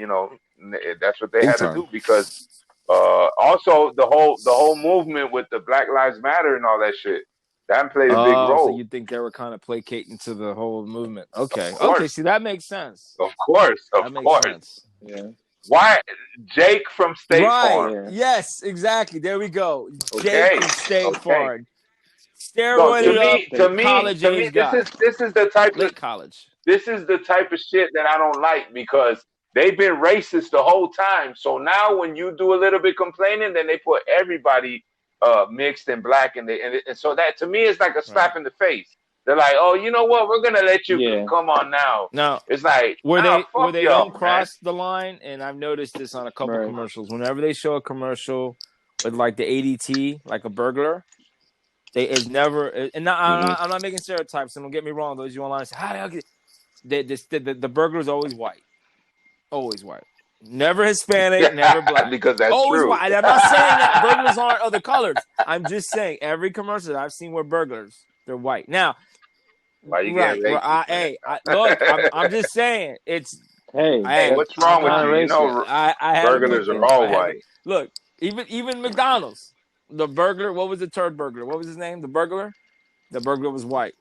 that's what they had to do, because also the whole movement with the Black Lives Matter and all that shit, that played a big role. So you think they were kind of placating to the whole movement? Okay. See, that makes sense. Of course. Sense. Yeah. Why Jake from State Farm? Yeah. Yes, exactly. There we go. Okay. Jake from State Farm. Steroid to me, college age guy. This is the type Late of college. This is the type of shit that I don't like, because they've been racist the whole time. So now when you do a little bit complaining, then they put everybody mixed and black, and so that to me is like a slap in the face. They're like, oh, you know what? We're gonna let you come on now. No, it's like where they don't cross man. the line, and I've noticed this on a couple commercials. Whenever they show a commercial with like the ADT, like a burglar, it's never. And I'm not making stereotypes. And don't get me wrong. Those you online say, how do the burglar is always white, always white. Never Hispanic, never black. Because that's always true. White. I'm not saying that burglars aren't other colors. I'm just saying every commercial that I've seen where burglars, they're white. Now, why you look, I'm just saying it's. Hey, what's wrong with you? I burglars are all white. Look, even McDonald's, the burglar. What was the turd burglar? What was his name? The burglar. The burglar was white.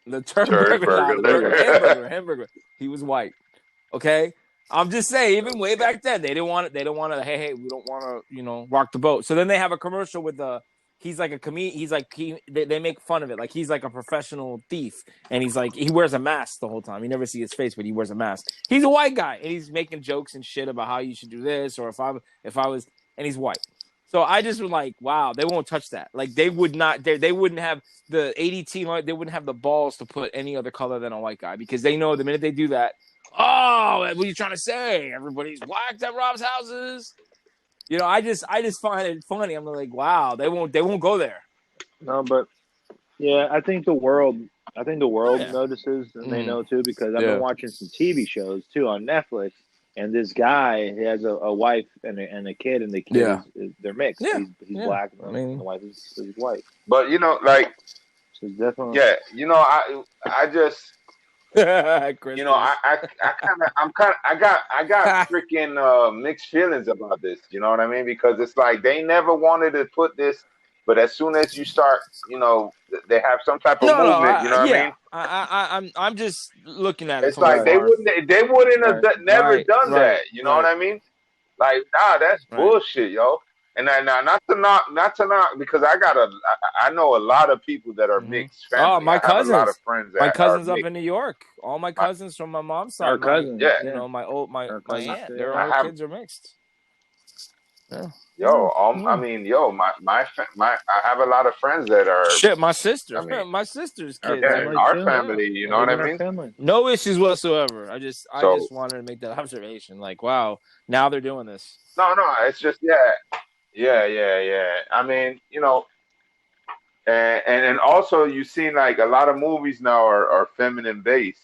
The turd burglar. Hamburger. He was white. Okay. I'm just saying, even way back then, they didn't want to. Hey, we don't want to, rock the boat. So then they have a commercial with he's like a comedian. He's like they make fun of it, like he's like a professional thief, and he's like he wears a mask the whole time. You never see his face, but he wears a mask. He's a white guy, and he's making jokes and shit about how you should do this, or if I was, and he's white. So I just was like, wow, they won't touch that. Like they would not. They wouldn't have the ADT. They wouldn't have the balls to put any other color than a white guy, because they know the minute they do that. Oh, what are you trying to say? Everybody's black that robs houses. I just find it funny. I'm like, wow, they won't go there. No, but yeah, I think the world notices, and they know too, because I've been watching some TV shows too on Netflix, and this guy, he has a wife and a kid, and the kid they're mixed. Yeah. He's black, and the wife is white. But like, so definitely, I just. I got freaking mixed feelings about this. You know what I mean? Because it's like they never wanted to put this, but as soon as you start, they have some type of movement. You know what I mean? I'm just looking at it. It's like they wouldn't have never done that. You know what I mean? Like, that's bullshit, yo. And not to knock, because I know a lot of people that are mixed family. Oh, my cousins. A lot of friends. My cousins up in New York. All my cousins from my mom's side. Our cousins, my aunt. Their all kids are mixed. Yeah. I have a lot of friends that are. Shit, my sister. My sister's kids. Our family. You know what I mean? Family. No issues whatsoever. I just wanted to make that observation. Like, wow, now they're doing this. No, it's just Yeah. I mean, and also you see like a lot of movies now are feminine based,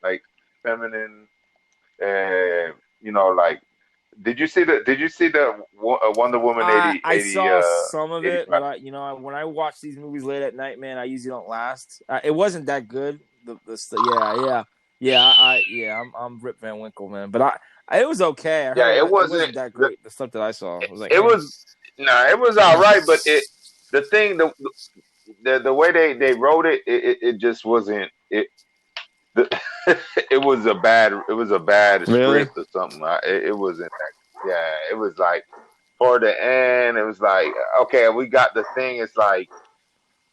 like feminine. Like, did you see the Wonder Woman 80? I saw some of it, but when I watch these movies late at night, man, I usually don't last. It wasn't that good. I'm Rip Van Winkle, man. But it was okay. I Yeah, heard it it wasn't. wasn't that great. The stuff that I saw was like, It was it was all right, but the thing the way they wrote it just wasn't it. The, it was a bad really. script or something. It wasn't that. Yeah, it was like for the end. It was like okay, we got the thing. It's like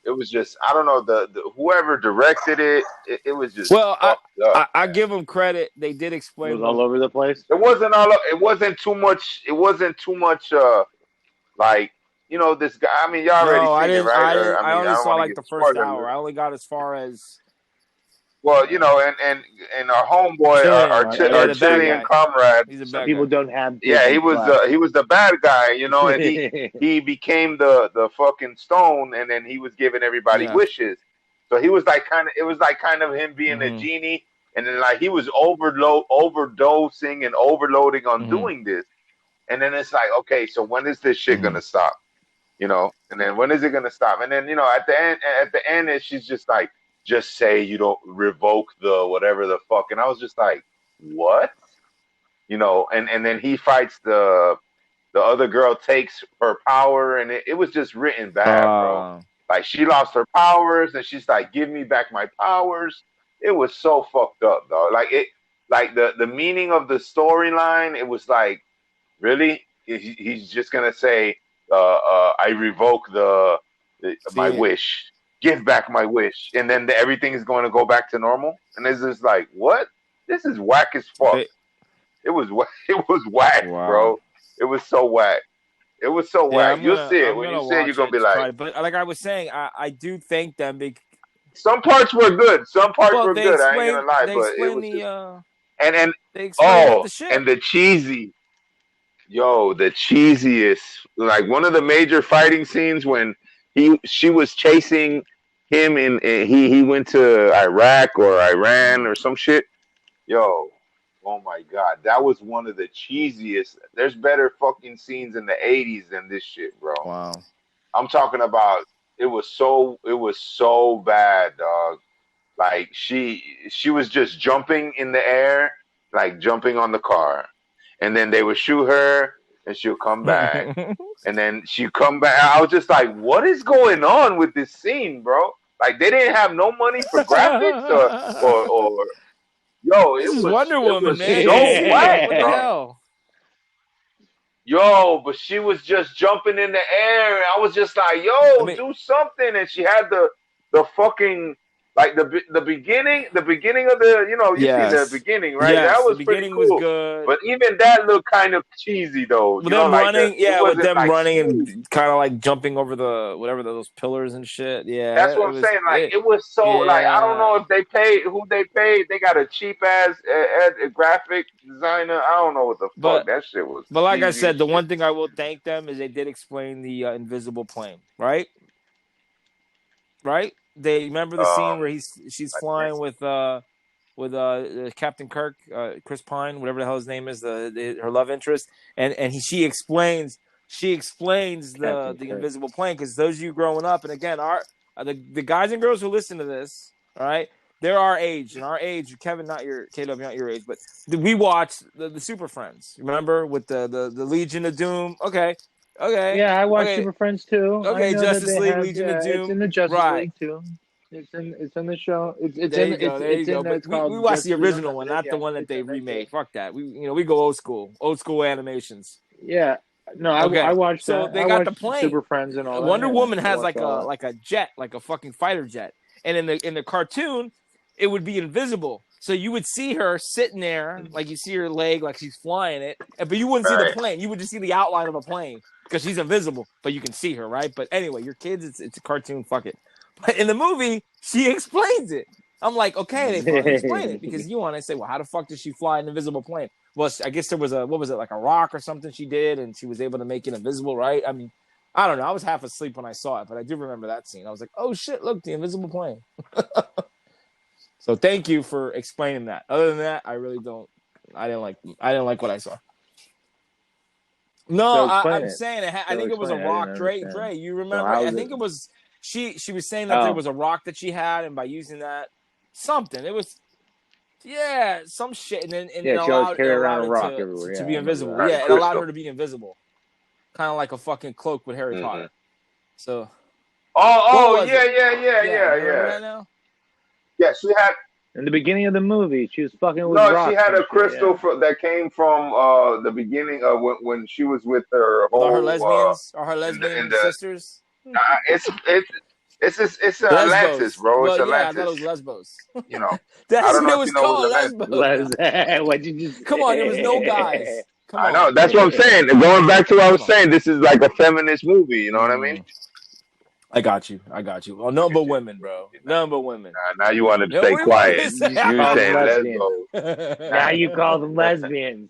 it was just I don't know the whoever directed it was just Well, fucked up. I give them credit. They did It explain was all over the place. It wasn't all. It wasn't too much. It wasn't too much. Like this guy. I mean, y'all already No, I seen it, didn't. right? I Or didn't. I I mean, I only don't saw want to like get the first spoiler hour. alert. I only got as far as Well, and our homeboy, Chilean, yeah, our the bad Chilean guy. comrade. He's a Some bad people guy. don't have kids Yeah, in class. he was the bad guy, and he became the fucking stone, and then he was giving everybody Yeah. wishes. So he was like it was like kind of him being a Mm-hmm. genie, and then like he was overdosing and overloading on Mm-hmm. doing this, and then it's like, okay, so when is this shit Mm-hmm. gonna stop? And then when is it gonna stop? And then at the end, she's just like, just say you don't revoke the whatever the fuck, and I was just like, what? And then he fights the other girl, takes her power, and it was just written bad, bro. Like she lost her powers, and she's like, give me back my powers. It was so fucked up, dog. Like the meaning of the storyline, it was like, really? He's just gonna say, I revoke my See, wish, give back my wish, and then everything is going to go back to normal. And it's just like, what? This is whack as fuck. It was whack, wow. bro. It was so whack. It was so whack. You'll see it. I'm When you gonna see it, you're watch gonna it be to like, try. But like I was saying, I do thank them. some parts were good. Some parts Well, were they good. I ain't explained. gonna lie, They but it explained was just the. and They explained the ship. and the cheesy. Yo, the cheesiest, like one of the major fighting scenes when she was chasing him and he went to Iraq or Iran or some shit. Yo, oh my god, that was one of the cheesiest. There's better fucking scenes in the '80s than this shit, bro. Wow. I'm talking about it was so bad, dog. Like she was just jumping in the air, like jumping on the car, and then they would shoot her, and she'll come back, and then she come back. I was just like, what is going on with this scene, bro? Like they didn't have no money for graphics or yo, This is Wonder Woman, was man. so whack, What the bro. hell? Yo, but she was just jumping in the air, and I was just like, yo, do something. And she had the fucking like the beginning of the you see the beginning, right? Yes, that was the pretty beginning cool. was good. But even that looked kind of cheesy though. With them running, with them like running smooth. and kind of like jumping over those pillars and shit. Yeah, That's what I'm saying. Like it was so like I don't know if they paid who they paid. They got a cheap ass graphic designer. I don't know what the fuck that shit was. But like I said, the one thing I will thank them is they did explain the invisible plane, right? Right? They remember the scene where she's flying with Captain Kirk, Chris Pine, whatever the hell his name is, her love interest, and she explains the invisible plane, because those of you growing up, and again, the guys and girls who listen to this, all right, they're our age, and our age, Kevin, not your age, but we watched the Super Friends, remember, with the Legion of Doom. Okay. Yeah, I watched Super Friends too. Okay, I know Justice League, have, Legion of Doom. It's in the Justice right. League too. It's in the show. There you go. But we watched the original one, not the one that they remade. Fuck that. We go old school animations. Yeah. No, I watched so that. they got the plane. Super Friends and all that. Wonder Woman has like a jet, like a fucking fighter jet. And in the cartoon, it would be invisible. So you would see her sitting there, like you see her leg, like she's flying it, but you wouldn't see the plane. You would just see the outline of a plane because she's invisible, but you can see her, right? But anyway, your kids, it's a cartoon, fuck it. But in the movie, she explains it. I'm like, okay, they finally explain it, because you want to say, well, how the fuck did she fly an invisible plane? Well, I guess there was like a rock or something she did, and she was able to make it invisible, right? I mean, I don't know. I was half asleep when I saw it, but I do remember that scene. I was like, oh shit, look, the invisible plane. So thank you for explaining that. Other than that, I really don't. I didn't like what I saw. No, I'm saying I think it was a rock. Dre, you remember? I think it was. She was saying that there was a rock that she had, and by using that, something. It was Yeah, some shit, and then Yeah, she always carried around a rock it everywhere. to Yeah, be I remember invisible. that. Like Yeah, it allowed crystal. her to be invisible, kind of like a fucking cloak with Harry Potter. So what Oh, was yeah, it? yeah, yeah, Yeah, yeah, you remember yeah. that now? Yeah, she had In the beginning of the movie, she was fucking with no, she rocks had and a shit. crystal Yeah. that came from the beginning of when she was with her With all her whole lesbians, or her in lesbian the sisters. it's Atlantis, Lesbos. bro. It's Well, yeah, I thought it Atlantis. was Lesbos. You know, I That's don't what know it if you was know who's called, Atlantis. Lesbos. What'd you just Come on, there was no guys. say? Come I on. know. That's what I'm saying. Going back to what I was Come on. saying, this is like a feminist movie. You know what I mean? I got you. Well, Look none but at you. women, bro. None but women. Now you wanted to No, stay what do you want me quiet. to say? You just You were called them saying lesbians. lesbo. Now you call them lesbians.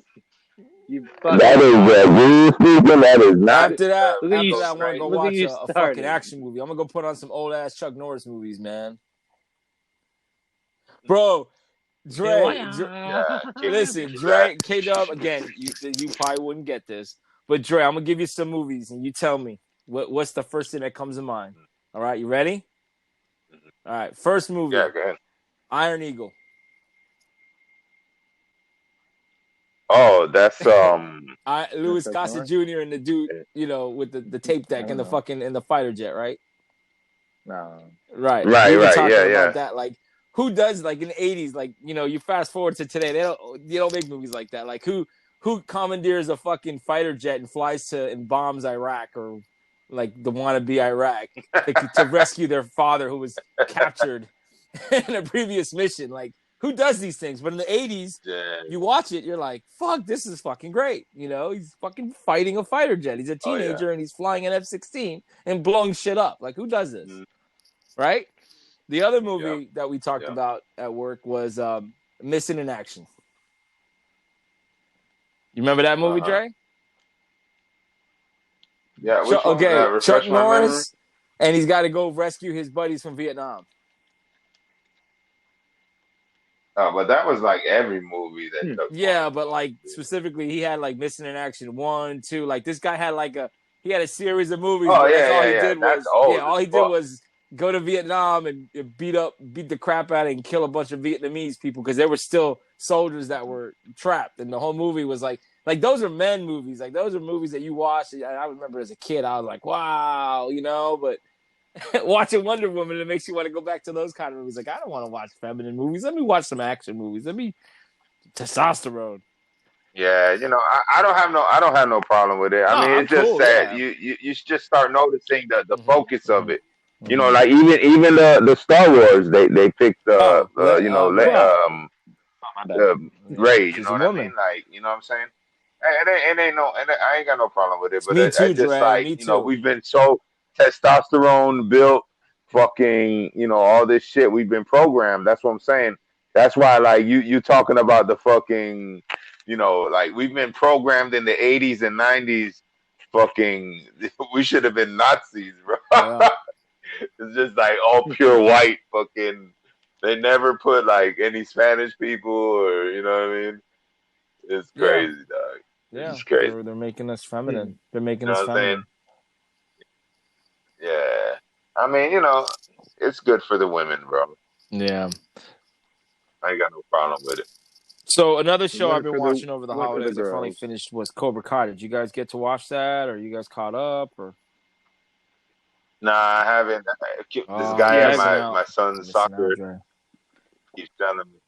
You That fucking is liar. you speaking. That is not After that, Look at you. I want to go Look at watch you a fucking started. action movie. I'm gonna go put on some old ass Chuck Norris movies, man. Bro, Dre, Yeah, listen, kick that. Dre, K Dub. Again, you probably wouldn't get this, but Dre, I'm gonna give you some movies, and you tell me what's the first thing that comes to mind. All right, you ready? All right, first movie, Yeah, go ahead. Iron Eagle. Oh, that's Louis Chuck Gossett Norris? Jr. and the dude, with the tape I deck and don't the know. fucking and the fighter jet, right? No. Right. right, We were right. talking Yeah, about yeah. that. Like, who does like in the '80s? Like, you fast forward to today, they don't make movies like that. Like, who commandeers a fucking fighter jet and flies to and bombs Iraq or like the wannabe Iraq to rescue their father who was captured in a previous mission? Like, who does these things? But in the '80s, Yeah. you watch it, you're like, fuck, this is fucking great. He's fucking fighting a fighter jet. He's a Oh, yeah. teenager and he's flying an F-16 and blowing shit up. Like, who does this? Mhm. Right? The other Yeah. movie that we talked Yeah. about at work was Missing in Action. You remember that movie, Uh-huh. Dre? Yeah, which one? Okay, Chuck Refresh my memory. Norris, and he's got to go rescue his buddies from Vietnam. Oh, but that was like every movie that Chuck Yeah, Norris but like specifically, he had like Missing in Action 1, 2. Like this guy had he had a series of movies. Oh, where yeah, that's all yeah, he yeah. did That's was old all as he did fuck. was go to Vietnam and beat the crap out of and kill a bunch of Vietnamese people because there were still soldiers that were trapped, and the whole movie was like those are men movies. Like those are movies that you watch. I remember as a kid, I was like, wow, but watching Wonder Woman, it makes you want to go back to those kind of movies. Like I don't want to watch feminine movies. Let me watch some action movies. Let me testosterone. Yeah, I don't have no problem with it. I mean, I'm it's just cool, that yeah. you just start noticing the Mhm, focus of it. mhm. Like even the Star Wars, they picked Rey. Ray. You She's know a what I woman. mean? Like, you know what I'm saying? I ain't got no problem with it. But Me too, I just Dre. like Me too. we've been so testosterone built, fucking all this shit. We've been programmed. That's what I'm saying. That's why like you talking about the fucking like we've been programmed in the 80s and 90s. Fucking, we should have been Nazis, bro. Yeah. It's just like all pure white fucking. They never put like any Spanish people or you know what I mean. It's crazy, dog. Yeah, It's crazy. they're making us feminine. They're making You know us what I'm saying? feminine. Yeah. I mean, it's good for the women, bro. Yeah. I ain't got no problem with it. So another show Good I've been for the- watching over the good for the holidays I finally girls. finished was Cobra Kai. Did you guys get to watch that, or you guys caught up, or? Nah, I haven't. This Oh, guy you're at missing my out. son's Missing soccer out, Dre. keeps telling me.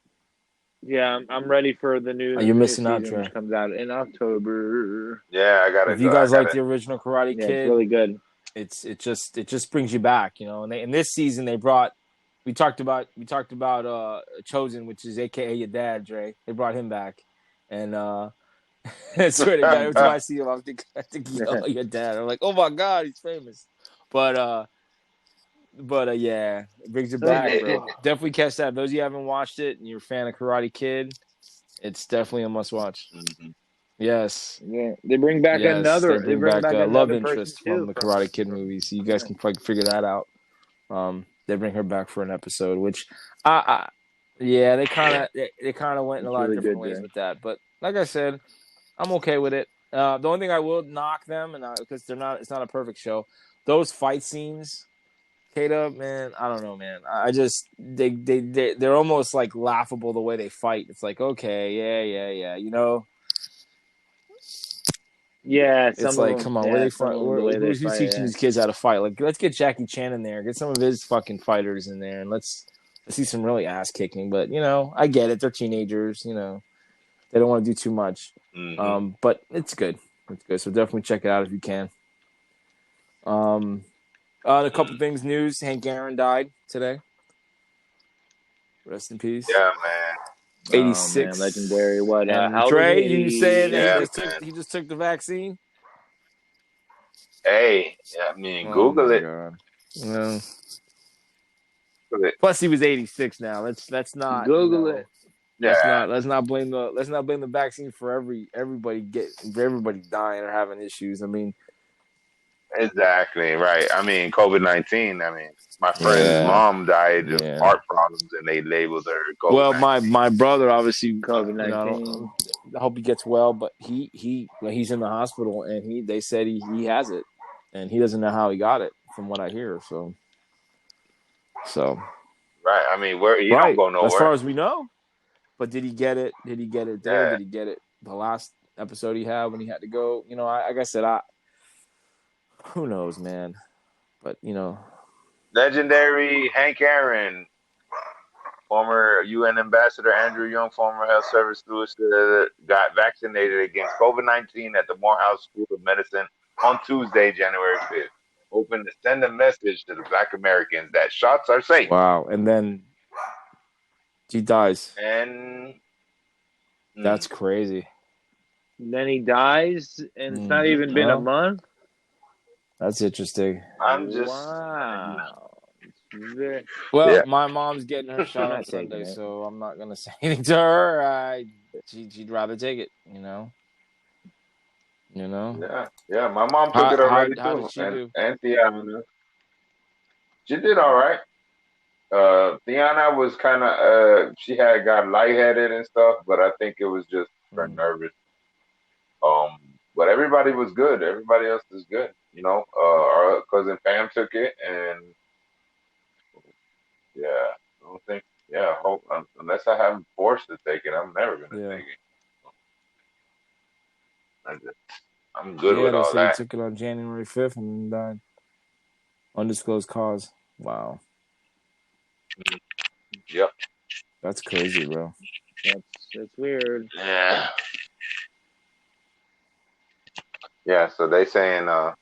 Yeah, I'm ready for the new, You're new missing out, season, Trey. which comes out in October. Yeah, I gotta If you go. guys like the original Karate Yeah, Kid, it's really good. it just brings you back, And in this season, we talked about Chosen, which is AKA your dad, Dre. They brought him back, and I swear to God, every time I see him, I think your dad. I'm like, oh my God, he's famous. But yeah, it brings you back, bro. Definitely catch that. Those of you who haven't watched it and you're a fan of Karate Kid, it's definitely a must watch. Mm-hmm. Yes. Yeah, they bring back another. They bring back a love another interest person, from the Karate Kid movies, so you guys can figure that out. They bring her back for an episode, which they kind of went in a lot of different ways with that. But like I said, I'm okay with it. The only thing I will knock them, and because it's not a perfect show, those fight scenes K-Dub, man, I don't know, man. I just they're almost like laughable the way they fight. It's like, okay, yeah. Yeah, It's some of like, them. come on, where Yeah, they some fight? of them the way they Who's fight. teaching Yeah. these kids how to fight? Like, let's get Jackie Chan in there, get some of his fucking fighters in there, and let's see some really ass kicking. But I get it. They're teenagers. They don't want to do too much. But it's good. It's good. So definitely check it out if you can. A couple things. News: Hank Aaron died today. Rest in peace. Yeah, man. 86. Man, legendary. What? And How old was Dre, he? you saying that Yeah, man. he just took the vaccine? Hey, I mean, Oh Google my it. god. Google it. Plus, he was 86 now. Let's not Google it. Yeah, let's not blame the vaccine for everybody dying or having issues. I mean, exactly. Right. I mean, COVID-19. I mean, my friend's mom died of heart problems, and they labeled her COVID-19. Well, my brother obviously COVID-19. I hope he gets well, but he's in the hospital and they said he has it, and he doesn't know how he got it from what I hear. So Right. I mean, he don't go nowhere. As far as we know. But did he get it? Did he get it there? Yeah. Did he get it the last episode he had when he had to go? Like I said, who knows, man. But Legendary Hank Aaron, former UN ambassador Andrew Young, former health service steward, got vaccinated against COVID-19 at the Morehouse School of Medicine on Tuesday, January 5th. Hoping to send a message to the Black Americans that shots are safe. Wow. And then he dies. And that's crazy. Then he dies, and it's not even been a month. That's interesting. I'm just wow. My mom's getting her shot on Sunday, so I'm not gonna say anything to her. She'd rather take it, Yeah. My mom took it already how too. Did she do? And Tiana, she did all right. Tiana was kind of she had got lightheaded and stuff, but I think it was just her nervous. But everybody was good. Everybody else is good. Our cousin Pam took it, and I don't think. Yeah, hope unless I haven't forced to take it, I'm never gonna take it. I'm good with all that. He took it on January 5th and died. Undisclosed cause. Wow. Yep. That's crazy, bro. That's weird. Yeah. Yeah, so they saying that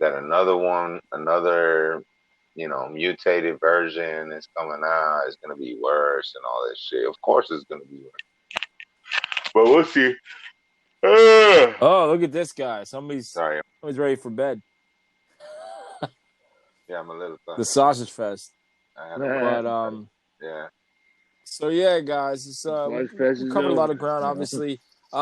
another mutated version is coming out. It's gonna be worse and all this shit. Of course, it's gonna be worse. But we'll see. Oh, look at this guy. Somebody's ready for bed. Yeah, I'm a little The sausage fest. Yeah. So yeah, guys, it's we covered a lot of ground. Obviously,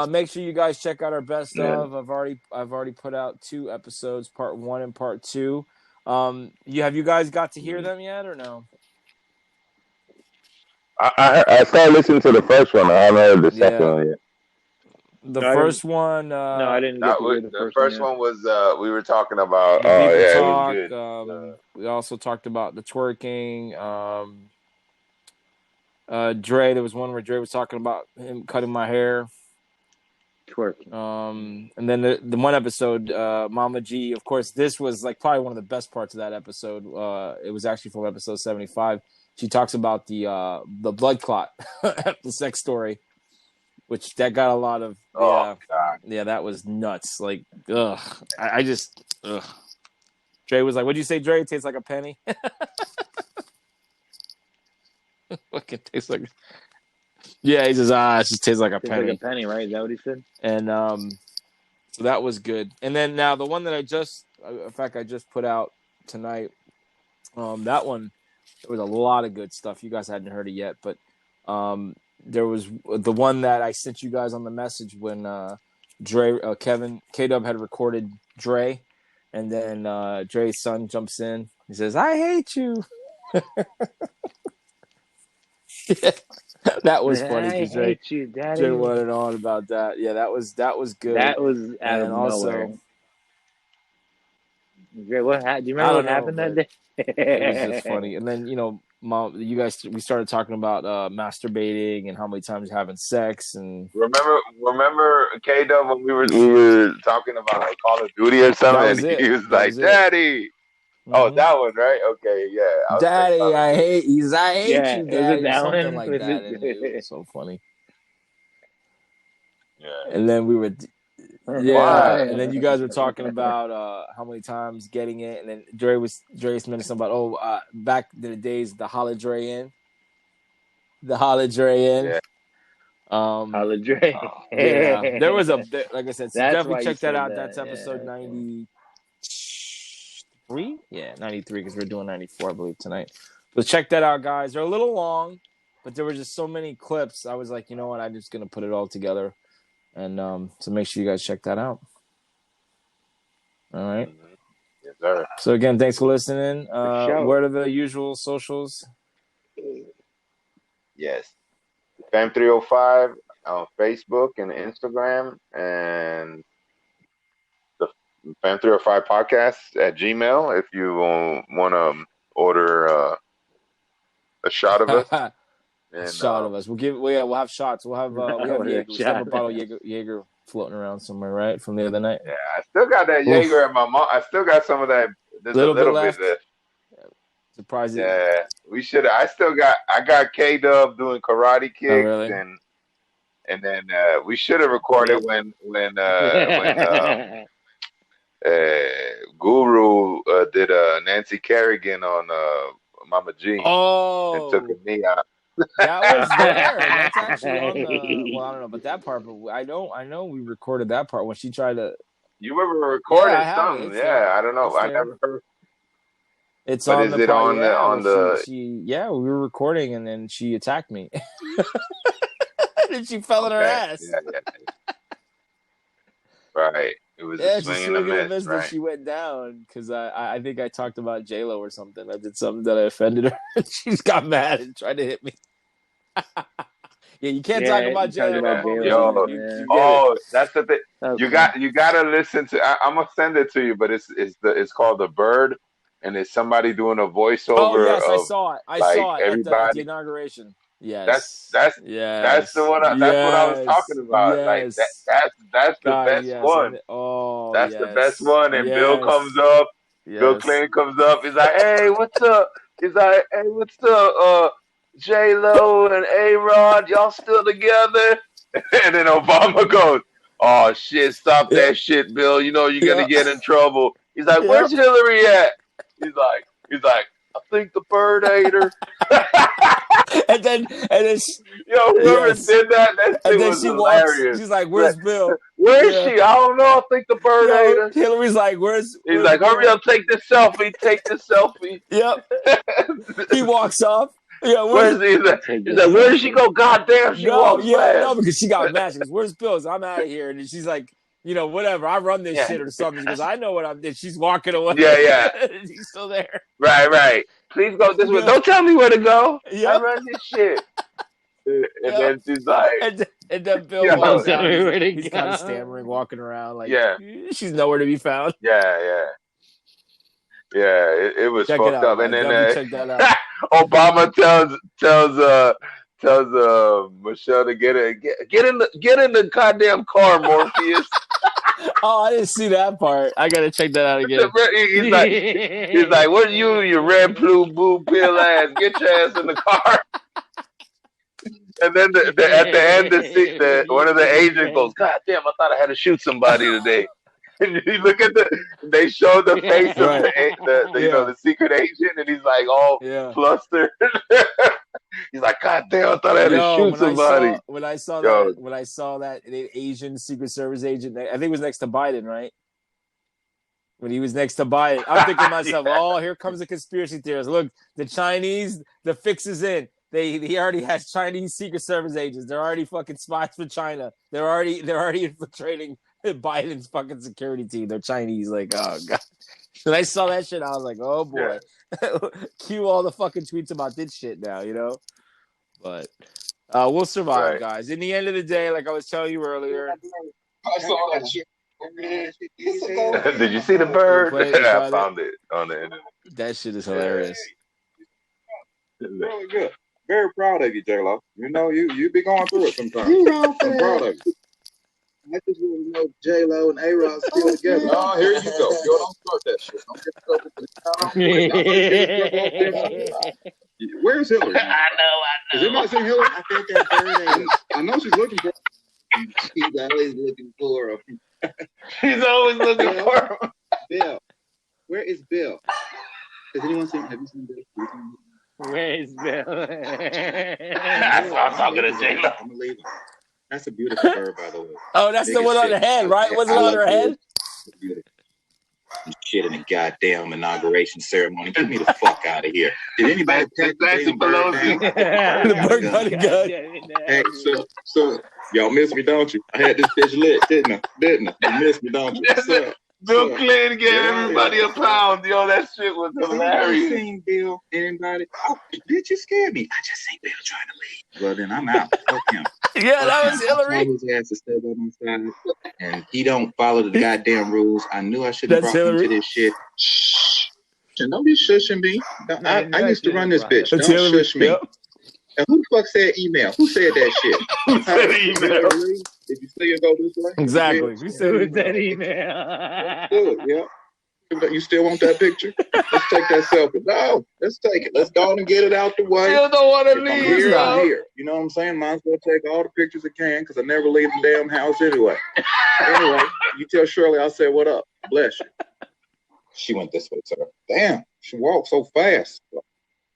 make sure you guys check out our best of. I've already put out 2 episodes, part 1 and part 2. Have you guys got to hear them yet or no? I started listening to the first one. I haven't heard the second one yet. The first one. No, I didn't get to hear the first one was we were talking about. Talk. It was good. We also talked about the twerking. Dre, there was one where Dre was talking about him cutting my hair. Twerking. And then the one episode, Mama G. Of course, this was like probably one of the best parts of that episode. It was actually from episode 75. She talks about the blood clot, the sex story, which that got a lot of. God. Yeah, that was nuts. Like, ugh. I just, ugh. Dre was like, "What'd you say, Dre? It tastes like a penny." Fucking tastes like. Yeah, he says, it just tastes like a penny. Like a penny, right? Is that what he said? And so that was good. And then now the one that I just put out tonight, that one, there was a lot of good stuff. You guys hadn't heard it yet, but there was the one that I sent you guys on the message when K-Dub had recorded Dre, and then Dre's son jumps in. He says, "I hate you." That was funny because Dre went on about that. Yeah, that was good. That was out of nowhere. Dre, do you I remember what don't know, happened that but day? it was just funny. And then Mom, we started talking about masturbating and how many times you're having sex and Remember K Dub when we were talking about like Call of Duty or that something, was and it. he was That like, was it. "Daddy." Oh, Hmm. that one, right? Okay, yeah. I was saying Daddy, Call of Duty. I hate Yeah, you, was it Daddy, or that something one? like Was that, and it it? was so funny. Yeah. And then we were, yeah, Why? and then you guys were talking about how many times getting it, and then Dre mentioned something about back in the days the holiday in. Yeah. Holla Dre. Yeah, there was like I said, so That's definitely why you check that said out. that. That's episode Yeah. 93. Yeah, 93 because we're doing 94, I believe, tonight. So check that out, guys. They're a little long, but there were just so many clips. I was like, you know what? I'm just gonna put it all together, and so make sure you guys check that out. All right. Mm-hmm. Yes, sir. So again, thanks for listening. sure. What are the usual socials? Yes. Fam 305 on Facebook and Instagram, and the Fam 305 podcast at Gmail if you want to order a shot of us. A And shot of us. We'll have shots. We have Jaeger. We still have a bottle of Jaeger floating around somewhere, right? From the other night. yeah, I still got that Jaeger at my mom. I still got some of that. There's a little bit left. Surprising. Yeah, we should. I got K Dub doing karate kicks, Oh, really? and then we should have recorded when Guru did Nancy Kerrigan on Mama G and took a knee out. That was there. That's actually on the. Well, I don't know, but that part. But I know we recorded that part when she tried to. You were recording something? Yeah, there. I don't know. I never heard. It's but on is the it on the on the? Yeah, we were recording and then she attacked me. And she fell in her ass. Yeah. Right. It was a swing and a miss, right? That she went down because I think I talked about J-Lo or something. I did something that I offended her. She just got mad and tried to hit me. Yeah, you can't talk about J-Lo. That's the thing. You gotta listen to. I'm gonna send it to you, but it's called The Bird, and it's somebody doing a voiceover. Oh yes, I saw it. I saw it at the inauguration. Yes, that's the one. That's what I was talking about. Yes. Like that's the best one. That's the best one. And Bill comes up. Bill Clinton comes up. He's like, "Hey, what's up?" He's like, "Hey, what's up?" J-Lo and A-Rod, y'all still together? And then Obama goes, "Oh shit, stop that shit, Bill. You know you're gonna get in trouble." He's like, "Where's Hillary at?" He's like, "I think the bird ate her." and then whoever did that shit was hilarious. She's like, "Where's Bill? Where is she? I don't know. I think the bird ate her." Hillary's like, "Where's?" He's like, "Hurry up, take this selfie. Take this selfie." Yep. He walks off. Yeah, where's he? He's like, "Where did she go?" God damn, she walks fast. No, because she got mad. She goes, "Where's Bill?" I'm out of here. And she's like, whatever. I run this shit or something. She goes, "I know what I'm doing." She's walking away. Yeah. She's still there. Right. Please go this way. Don't tell me where to go. Yep. I run this shit. And then she's like, and then Bill walks out. He's kind of stammering, walking around like, she's nowhere to be found. Yeah. It was fucked up. And then check that out. Obama tells Michelle to get in the goddamn car, Morpheus. Oh, I didn't see that part. I gotta check that out again. He's like, "What are you red plume boo pill ass? Get your ass in the car." And then at the end, one of the agents goes, "God damn, I thought I had to shoot somebody today." And you look at they show the face of the secret agent, and he's like all flustered. He's like, "God damn, I thought I had to shoot somebody." When I saw that Asian Secret Service agent, I think it was next to Biden, right? When he was next to Biden, I'm thinking to myself, "Oh, here comes the conspiracy theorist. Look, the Chinese, the fix is in. He already has Chinese Secret Service agents. They're already fucking spies for China. They're already infiltrating Biden's fucking security team. They're Chinese." Like, oh god. When I saw that shit, I was like, "Oh boy." Cue all the fucking tweets about this shit now, But we'll survive, guys. In the end of the day, like I was telling you earlier. I saw that shit. Did you see the bird? Play- I play found it on the internet. That shit is hilarious. Really good. Very proud of you, J-Lo. You know, you be going through it sometimes. You wrong for I'm proud of you. I just want to know J-Lo and A-Rod still together. Oh, here you go. Yo, don't start that shit. Don't get stuck with this. Where's Hillary? I know. Has anybody seen Hillary? I think that bird is. I know she's looking for. She's always looking for him. He's always looking for him. Bill. Where is Bill? Has anyone seen? Have you seen Bill? Where's Bill? That's why I'm talking to J-Lo. I'm gonna leave him. That's a beautiful bird, by the way. Oh, that's the one on the head, right? Was it on her head? Shit in the goddamn inauguration ceremony. Get me the fuck out of here. Did anybody pack the damn bird down? The bird got a gun. Hey, so y'all miss me, don't you? I had this bitch lit, didn't I? You miss me, don't you? So, Bill Clinton gave everybody a pound, yo. That shit was hilarious. Seen Bill? Anybody? Oh, bitch, you scared me. I just seen Bill trying to leave. Well, then I'm out. Fuck him. Yeah, that was Hillary. I told his ass to stay by my side, and he don't follow the goddamn rules. I knew I should have brought him to this shit. Shh. And don't be shushing me. I used to run this bitch. That's Don't Hillary. shush me. Yep. And who the fuck said email? Who said that shit? Who said email? Did you say it go this way? Exactly. Who said Who's that Let's email? do it, yeah. You still want that picture? Let's take that selfie. No, let's take it. Let's go on and get it out the way. Still don't want to If I'm leave, here, yo. I'm here. You know what I'm saying? Might as well take all the pictures I can because I never leave the damn house anyway. Anyway, you tell Shirley I said, what up? Bless you. She went this way, sir. Damn, she walked so fast.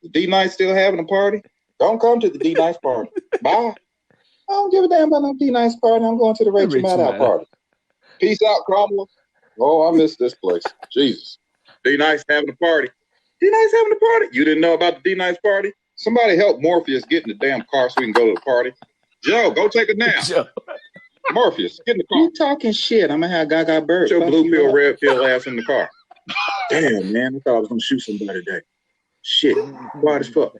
Is D-Nice still having a party? Don't come to the D-Nice party. Bye. I don't give a damn about no D-Nice party. I'm going to the Rachel Maddow party. Peace out, Cromwell. Oh, I miss this place. Jesus. D-Nice having a party. D-Nice having a party? You didn't know about the D-Nice party? Somebody help Morpheus get in the damn car so we can go to the party. Joe, go take a nap. Joe. Morpheus, get in the car. You talking shit. I'm going to have Gaga Bird. Put your blue pill, red pill ass in the car. Damn, man. I thought I was going to shoot somebody today. Shit. Quiet as fuck.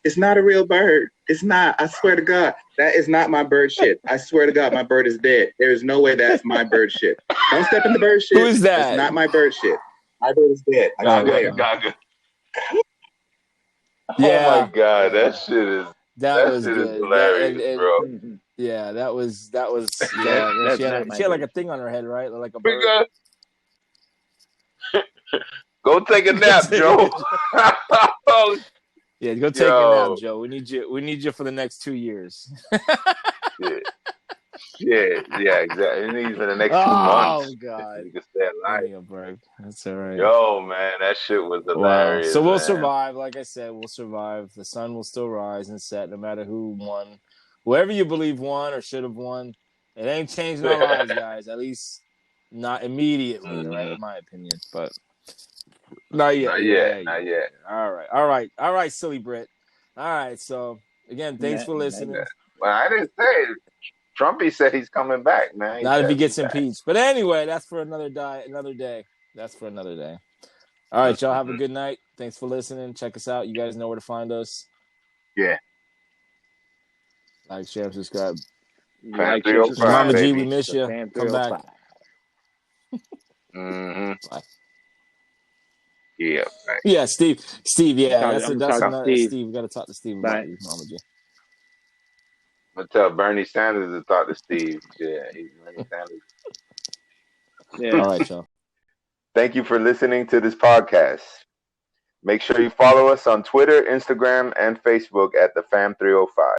It's not a real bird. It's not. I swear to God. That is not my bird shit. I swear to God, my bird is dead. There is no way that's my bird shit. Don't step in the bird shit. Who is that? It's not my bird shit. My bird is dead. I got Gaga. Gaga. Yeah. Oh my God, that shit is That shit good. is hilarious, And- bro. Yeah, that was yeah. That's she had not she had like my a thing on her head, right? Like a We bird. got- Go take a nap, Joe. Yeah, go take a Yo. nap, Joe. We need you. We need you for the next 2 years. Yeah, exactly. It needs for the next 2 Oh months. God, You can stay alive. give me a break. That's all right. Yo, man, that shit was Wow. hilarious. So we'll man. survive. Like I said, we'll survive. The sun will still rise and set, no matter who won. Whoever you believe won or should have won, it ain't changing our lives, guys. At least not immediately, right? In my opinion, but not yet. Not yet. Not yet. All right, silly Brit. All right. So again, thanks for listening. Well, I didn't say it. Trumpy said he's coming back, man. Not if he said gets he's back. impeached. But anyway, that's for another day. That's for another day. All right, y'all have a good night. Thanks for listening. Check us out. You guys know where to find us. Yeah. Like, share, subscribe. Like, Fan share, 305, subscribe. Mama G, baby. we miss you. Fan Come back. 305. Mm-hmm. Yeah. Right. Yeah, Steve. Yeah, I'm that's talking another Steve. Steve. We got to talk to Steve Bye. about you, Mama G. I'm gonna tell Bernie Sanders to talk to Steve. Yeah, he's Bernie Sanders. Yeah. All right, y'all. Thank you for listening to this podcast. Make sure you follow us on Twitter, Instagram, and Facebook at the Fam305.